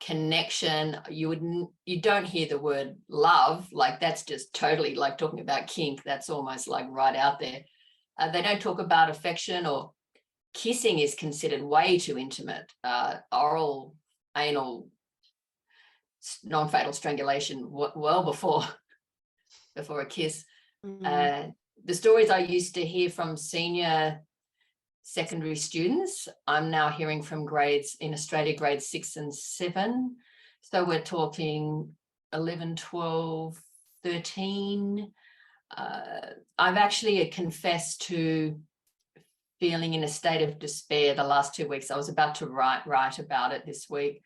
connection. You don't hear the word love. Like, that's just totally like talking about kink. That's almost like right out there. They don't talk about affection, or kissing is considered way too intimate. Oral, anal, non-fatal strangulation well before a kiss. The stories I used to hear from senior secondary students, I'm now hearing from grades in Australia, grades 6 and 7. So we're talking 11, 12, 13. I've actually confessed to feeling in a state of despair the last 2 weeks. I was about to write about it this week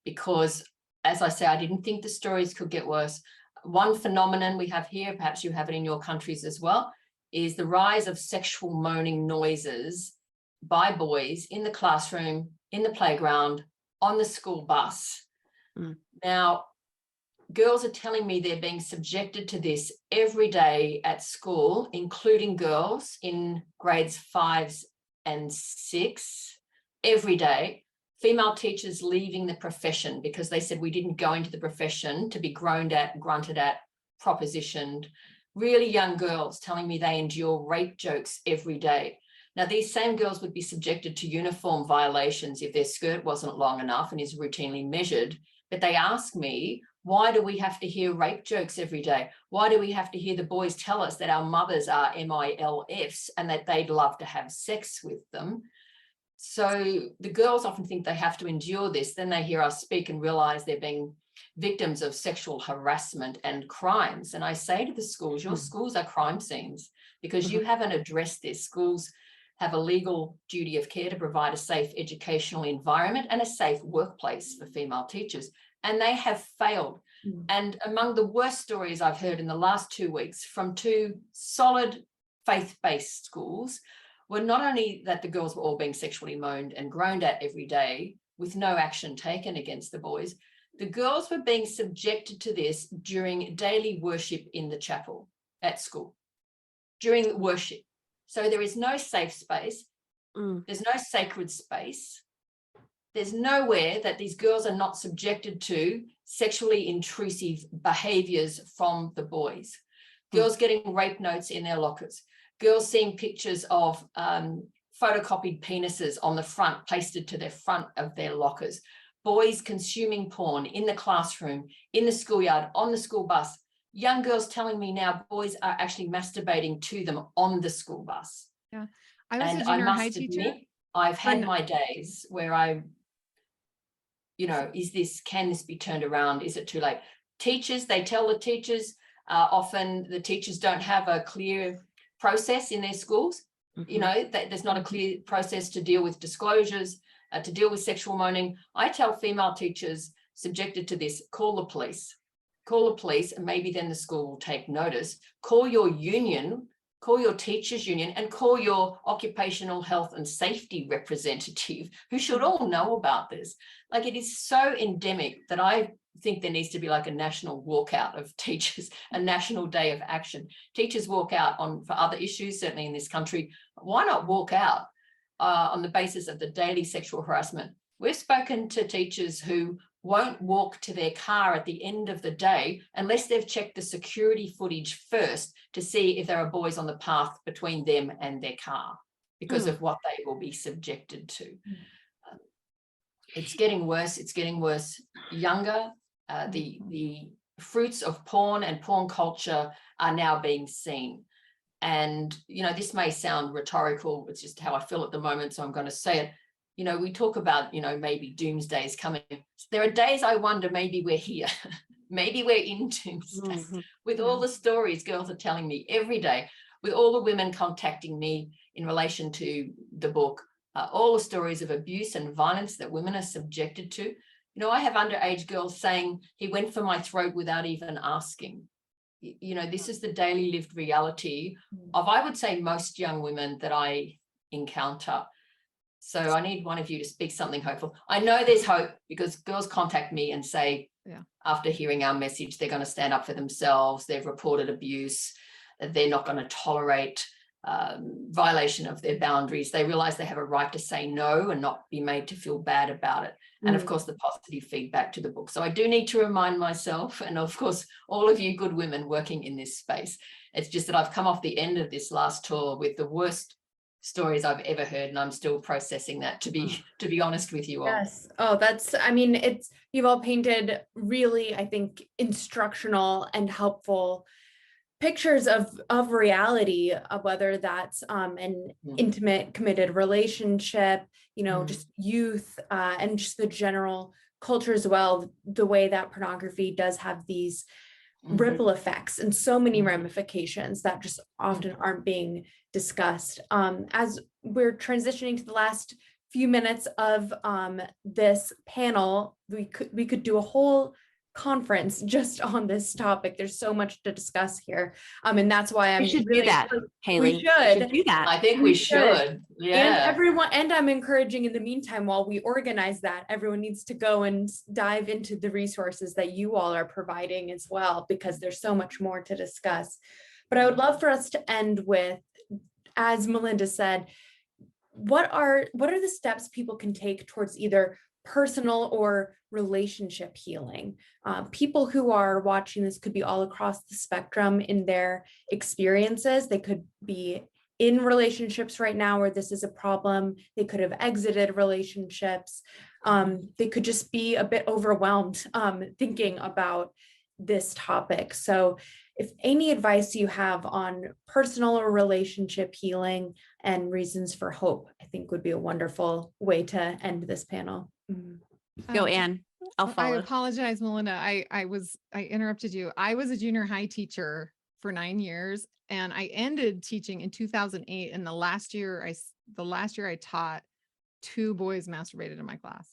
because, as I say, I didn't think the stories could get worse. One phenomenon we have here, perhaps you have it in your countries as well, is the rise of sexual moaning noises by boys in the classroom, in the playground, on the school bus. Now, girls are telling me they're being subjected to this every day at school, including girls in grades 5 and 6, every day. Female teachers leaving the profession because they said we didn't go into the profession to be groaned at, grunted at, propositioned. Really young girls telling me they endure rape jokes every day. Now, these same girls would be subjected to uniform violations if their skirt wasn't long enough and is routinely measured. But they ask me, why do we have to hear rape jokes every day? Why do we have to hear the boys tell us that our mothers are MILFs and that they'd love to have sex with them? So the girls often think they have to endure this. Then they hear us speak and realize they're being victims of sexual harassment and crimes. And I say to the schools, your schools are crime scenes because you haven't addressed this. Schools have a legal duty of care to provide a safe educational environment and a safe workplace for female teachers. And they have failed. And among the worst stories I've heard in the last 2 weeks from 2 solid faith-based schools were not only that the girls were all being sexually moaned and groaned at every day with no action taken against the boys, the girls were being subjected to this during daily worship in the chapel at school, during worship. So there is no safe space. There's no sacred space. There's nowhere that these girls are not subjected to sexually intrusive behaviors from the boys. Girls getting rape notes in their lockers. Girls seeing pictures of photocopied penises on the front, pasted to the front of their lockers. Boys consuming porn in the classroom, in the schoolyard, on the school bus. Young girls telling me now boys are actually masturbating to them on the school bus. Yeah, I was a junior high teacher. I've had my days where can this be turned around? Is it too late? Teachers, they tell the teachers, often the teachers don't have a clear process in their schools. There's not a clear process to deal with disclosures, to deal with sexual moaning. I tell female teachers subjected to this, call the police, and maybe then the school will take notice. Call your union, call your teachers union, and call your occupational health and safety representative, who should all know about this. Like, it is so endemic that I think there needs to be like a national walkout of teachers, a national day of action. Teachers walk out for other issues, certainly in this country. Why not walk out on the basis of the daily sexual harassment? We've spoken to teachers who won't walk to their car at the end of the day unless they've checked the security footage first to see if there are boys on the path between them and their car because of what they will be subjected to. It's getting worse. It's getting worse younger. The fruits of porn and porn culture are now being seen. And, this may sound rhetorical. It's just how I feel at the moment. So I'm going to say it. We talk about, maybe doomsday is coming. There are days I wonder, maybe we're here. Maybe we're in doomsday with all the stories girls are telling me every day, with all the women contacting me in relation to the book, all the stories of abuse and violence that women are subjected to. I have underage girls saying, he went for my throat without even asking. This is the daily lived reality of, I would say, most young women that I encounter. So I need one of you to speak something hopeful. I know there's hope because girls contact me and say, after hearing our message, they're going to stand up for themselves. They've reported abuse. They're not going to tolerate violation of their boundaries. They realize they have a right to say no and not be made to feel bad about it. And of course, the positive feedback to the book. So I do need to remind myself, and of course, all of you good women working in this space. It's just that I've come off the end of this last tour with the worst stories I've ever heard, and I'm still processing that, to be honest with you all. Yes. Oh, you've all painted really, I think, instructional and helpful pictures of reality, whether that's an intimate committed relationship, just youth, and just the general culture as well, the way that pornography does have these ripple effects and so many ramifications that just often aren't being discussed. As we're transitioning to the last few minutes of this panel, we could do a whole conference just on this topic. There's so much to discuss here. And that's why We should do that, Haley. We should do that. I think we should. Yeah. And I'm encouraging in the meantime, while we organize that, everyone needs to go and dive into the resources that you all are providing as well, because there's so much more to discuss. But I would love for us to end with, as Melinda said, what are the steps people can take towards either personal or relationship healing? People who are watching this could be all across the spectrum in their experiences. They could be in relationships right now where this is a problem. They could have exited relationships. They could just be a bit overwhelmed thinking about this topic. So if any advice you have on personal or relationship healing and reasons for hope, I think would be a wonderful way to end this panel. Go, Anne. I'll follow. I apologize, Melinda. I interrupted you. I was a junior high teacher for 9 years, and I ended teaching in 2008. And the last year I taught, 2 boys masturbated in my class.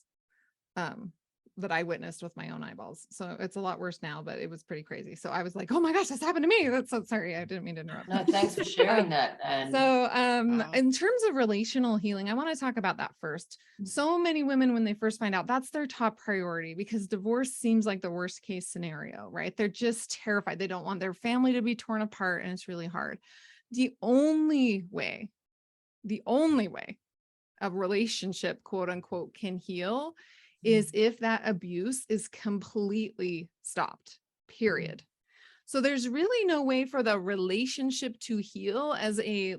That I witnessed with my own eyeballs. So it's a lot worse now, but it was pretty crazy. So I was like, oh my gosh, this happened to me. That's so sorry. I didn't mean to interrupt. No, thanks for sharing that. And So in terms of relational healing, I want to talk about that first. So many women, when they first find out, that's their top priority, because divorce seems like the worst case scenario, right? They're just terrified. They don't want their family to be torn apart, and it's really hard. The only way a relationship, quote unquote, can heal is if that abuse is completely stopped, period. So there's really no way for the relationship to heal as a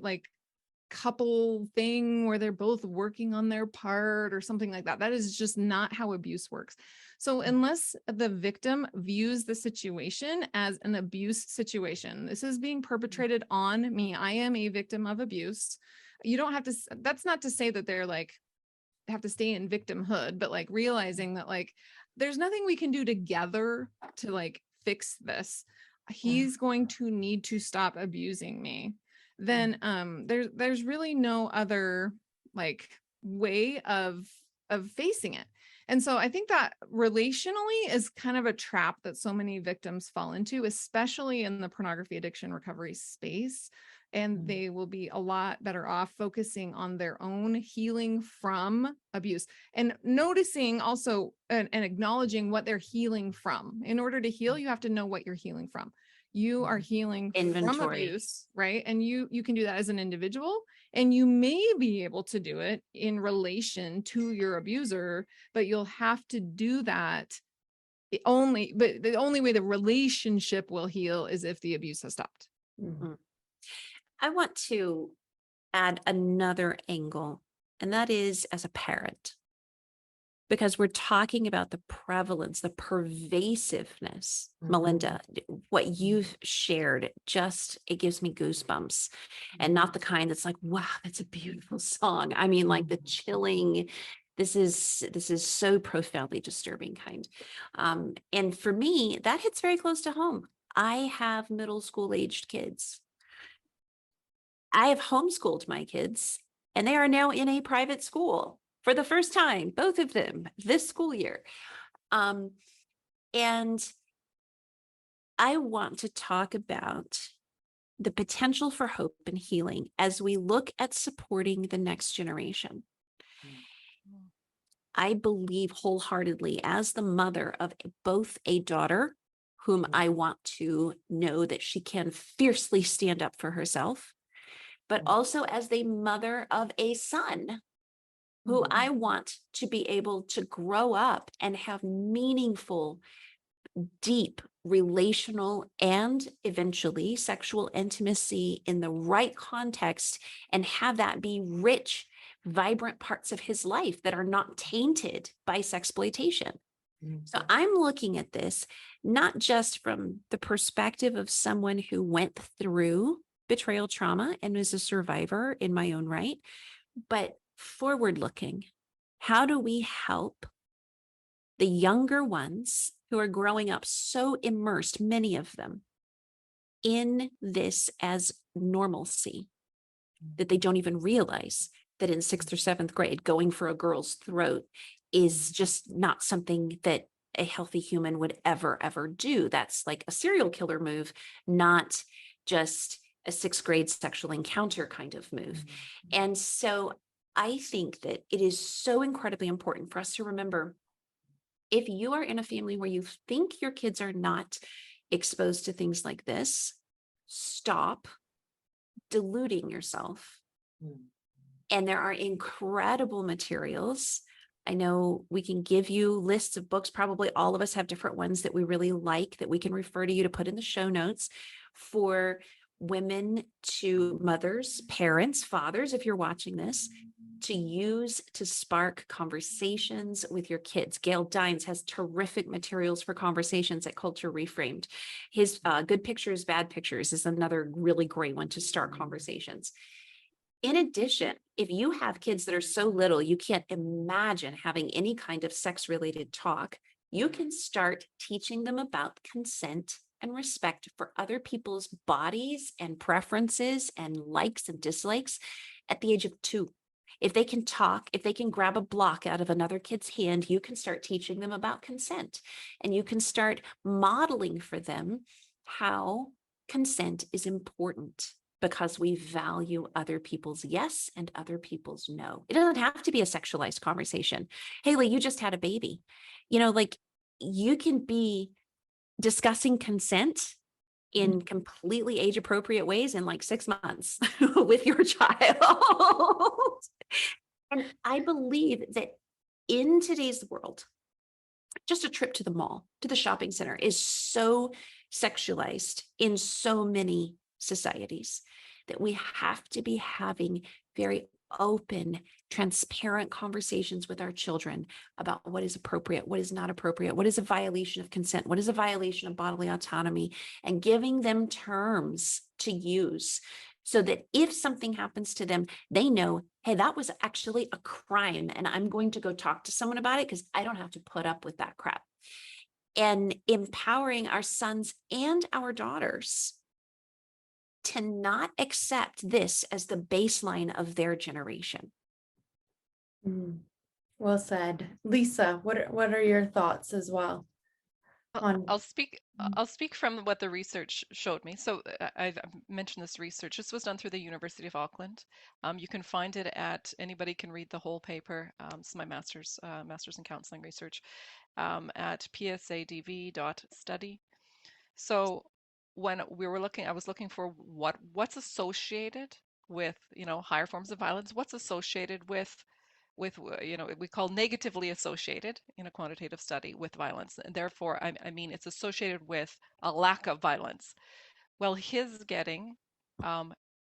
couple thing where they're both working on their part or something like that. That is just not how abuse works. So unless the victim views the situation as an abuse situation, this is being perpetrated on me, I am a victim of abuse. You don't have to, that's not to say that they're have to stay in victimhood, but realizing that there's nothing we can do together to fix this. He's going to need to stop abusing me. Then there's really no other way of facing it. And so I think that relationally is kind of a trap that so many victims fall into, especially in the pornography addiction recovery space. And they will be a lot better off focusing on their own healing from abuse, and noticing also and acknowledging what they're healing from. In order to heal, you have to know what you're healing from. You are healing from abuse, right? And you can do that as an individual, and you may be able to do it in relation to your abuser, but you'll have to do that the only way the relationship will heal is if the abuse has stopped. I want to add another angle, and that is as a parent, because we're talking about the prevalence, the pervasiveness. Melinda, what you've shared, it gives me goosebumps, and not the kind that's wow, that's a beautiful song. I mean, the chilling, this is so profoundly disturbing kind. And for me, that hits very close to home. I have middle school aged kids. I have homeschooled my kids, and they are now in a private school for the first time, both of them this school year. And I want to talk about the potential for hope and healing as we look at supporting the next generation. I believe wholeheartedly, as the mother of both a daughter whom I want to know that she can fiercely stand up for herself, but also as the mother of a son who I want to be able to grow up and have meaningful, deep relational and eventually sexual intimacy in the right context, and have that be rich, vibrant parts of his life that are not tainted by sexploitation. So I'm looking at this not just from the perspective of someone who went through betrayal trauma and is a survivor in my own right, but forward looking. How do we help the younger ones who are growing up so immersed, many of them, in this as normalcy, that they don't even realize that in 6th or 7th grade, going for a girl's throat is just not something that a healthy human would ever do. That's like a serial killer move, not just a 6th grade sexual encounter kind of move. And so I think that it is so incredibly important for us to remember, if you are in a family where you think your kids are not exposed to things like this, stop deluding yourself. And there are incredible materials. I know we can give you lists of books. Probably all of us have different ones that we really like that we can refer to you to put in the show notes for women, to mothers, parents, fathers, if you're watching this, to use to spark conversations with your kids. Gail Dines has terrific materials for conversations at Culture Reframed. His Good Pictures, Bad Pictures is another really great one to start conversations. In addition, if you have kids that are so little, you can't imagine having any kind of sex-related talk, you can start teaching them about consent and respect for other people's bodies and preferences and likes and dislikes at the age of 2. If they can talk, if they can grab a block out of another kid's hand, you can start teaching them about consent, and you can start modeling for them how consent is important, because we value other people's yes and other people's no. It doesn't have to be a sexualized conversation. Haley, you just had a baby. Like, you can be discussing consent in completely age appropriate ways in like 6 months with your child. And I believe that in today's world, just a trip to the mall, to the shopping center, is so sexualized in so many societies that we have to be having very open, transparent conversations with our children about what is appropriate, what is not appropriate, what is a violation of consent, what is a violation of bodily autonomy, and giving them terms to use so that if something happens to them, they know, hey, that was actually a crime, and I'm going to go talk to someone about it because I don't have to put up with that crap. And empowering our sons and our daughters to not accept this as the baseline of their generation. Well said. Lisa, what are your thoughts as well? I'll speak from what the research showed me. So I've mentioned this research. This was done through the University of Auckland. You can find it anybody can read the whole paper. It's my master's in counseling research at psadv.study. So when we were looking, I was looking for what's associated with, higher forms of violence, what's associated with we call negatively associated in a quantitative study with violence, and therefore I mean it's associated with a lack of violence. Well, his getting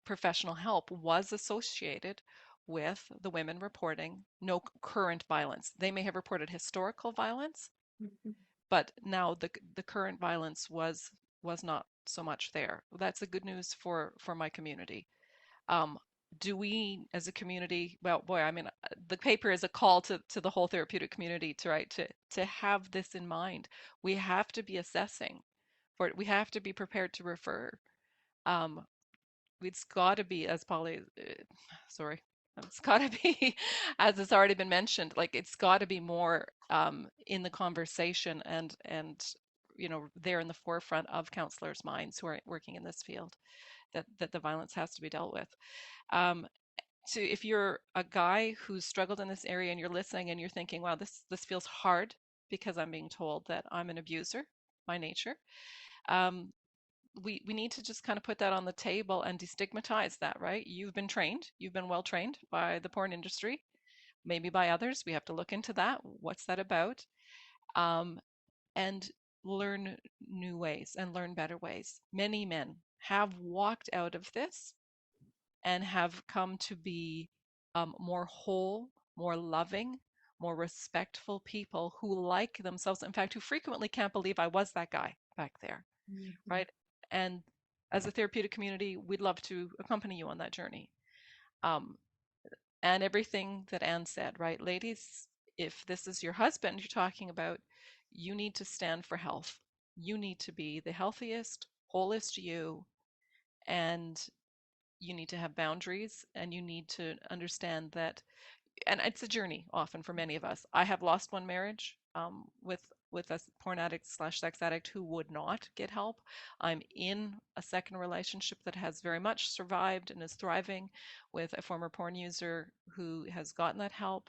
professional help was associated with the women reporting no current violence. They may have reported historical violence, but now the current violence was not so much there. That's a good news for my community. Do we as a community, well, boy, I mean, the paper is a call to the whole therapeutic community to have this in mind. We have to be assessing for it. We have to be prepared to refer. It's got to be, as Polly, sorry, it's got to be, as it's already been mentioned, like it's got to be more in the conversation and there in the forefront of counselors' minds who are working in this field, that the violence has to be dealt with. So if you're a guy who's struggled in this area and you're listening and you're thinking, wow, this feels hard because I'm being told that I'm an abuser by nature, we need to just kind of put that on the table and destigmatize that, right? You've been trained, you've been well trained by the porn industry, maybe by others. We have to look into that. What's that about? And learn new ways and learn better ways. Many men have walked out of this and have come to be more whole, more loving, more respectful people who like themselves, in fact, who frequently can't believe I was that guy back there, right? And as a therapeutic community, we'd love to accompany you on that journey. And everything that Anne said, right? Ladies, if this is your husband you're talking about, you need to stand for health. You need to be the healthiest, wholest you, and you need to have boundaries, and you need to understand that, and it's a journey often for many of us. I have lost one marriage with a porn addict / sex addict who would not get help. I'm in a second relationship that has very much survived and is thriving with a former porn user who has gotten that help.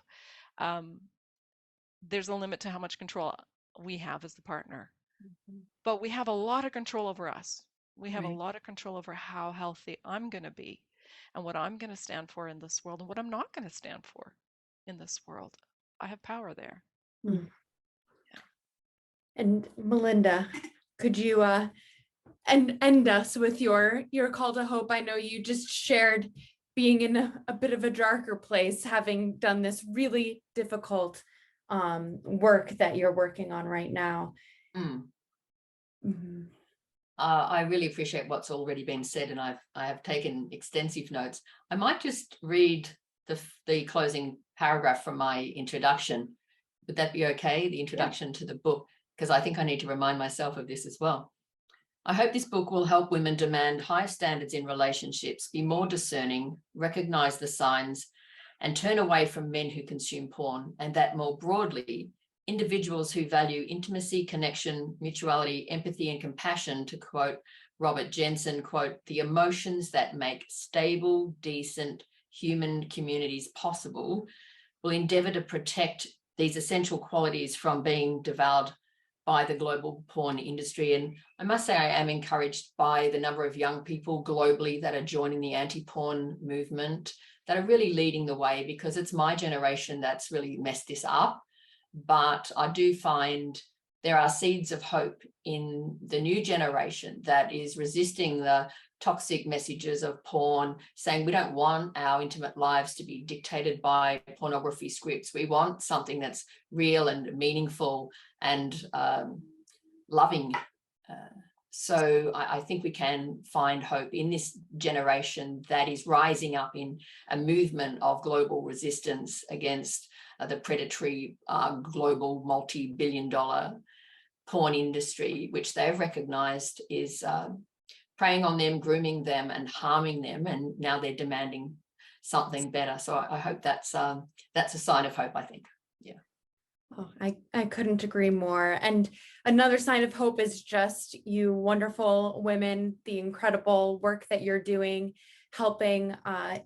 There's a limit to how much control we have as the partner, but we have a lot of control over us. We have a lot of control over how healthy I'm going to be and what I'm going to stand for in this world and what I'm not going to stand for in this world. I have power there. Yeah. And Melinda, could you end us with your call to hope? I know you just shared being in a bit of a darker place, having done this really difficult work that you're working on right now. I really appreciate what's already been said, and I have taken extensive notes. I might just read the closing paragraph from my introduction. Would that be okay? The introduction to the book, because I think I need to remind myself of this as well. I hope this book will help women demand higher standards in relationships, be more discerning, recognize the signs, and turn away from men who consume porn, and that more broadly, individuals who value intimacy, connection, mutuality, empathy, and compassion, to quote Robert Jensen, quote, the emotions that make stable, decent human communities possible, will endeavor to protect these essential qualities from being devoured by the global porn industry. And I must say, I am encouraged by the number of young people globally that are joining the anti-porn movement, that are really leading the way, because it's my generation that's really messed this up. But I do find there are seeds of hope in the new generation that is resisting the toxic messages of porn, saying we don't want our intimate lives to be dictated by pornography scripts. We want something that's real and meaningful and loving. So I think we can find hope in this generation that is rising up in a movement of global resistance against the predatory global multi-billion-dollar porn industry, which they've recognized is preying on them, grooming them, and harming them, and now they're demanding something better. So I hope that's a sign of hope, I think. Yeah. Oh, I couldn't agree more. And another sign of hope is just you wonderful women, the incredible work that you're doing, helping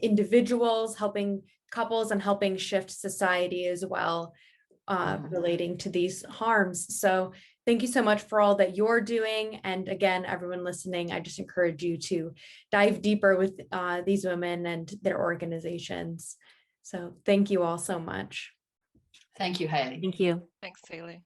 individuals, helping couples, and helping shift society as well, relating to these harms. So thank you so much for all that you're doing. And again, everyone listening, I just encourage you to dive deeper with these women and their organizations. So thank you all so much. Thank you, Hayley. Thank you. Thanks, Haley.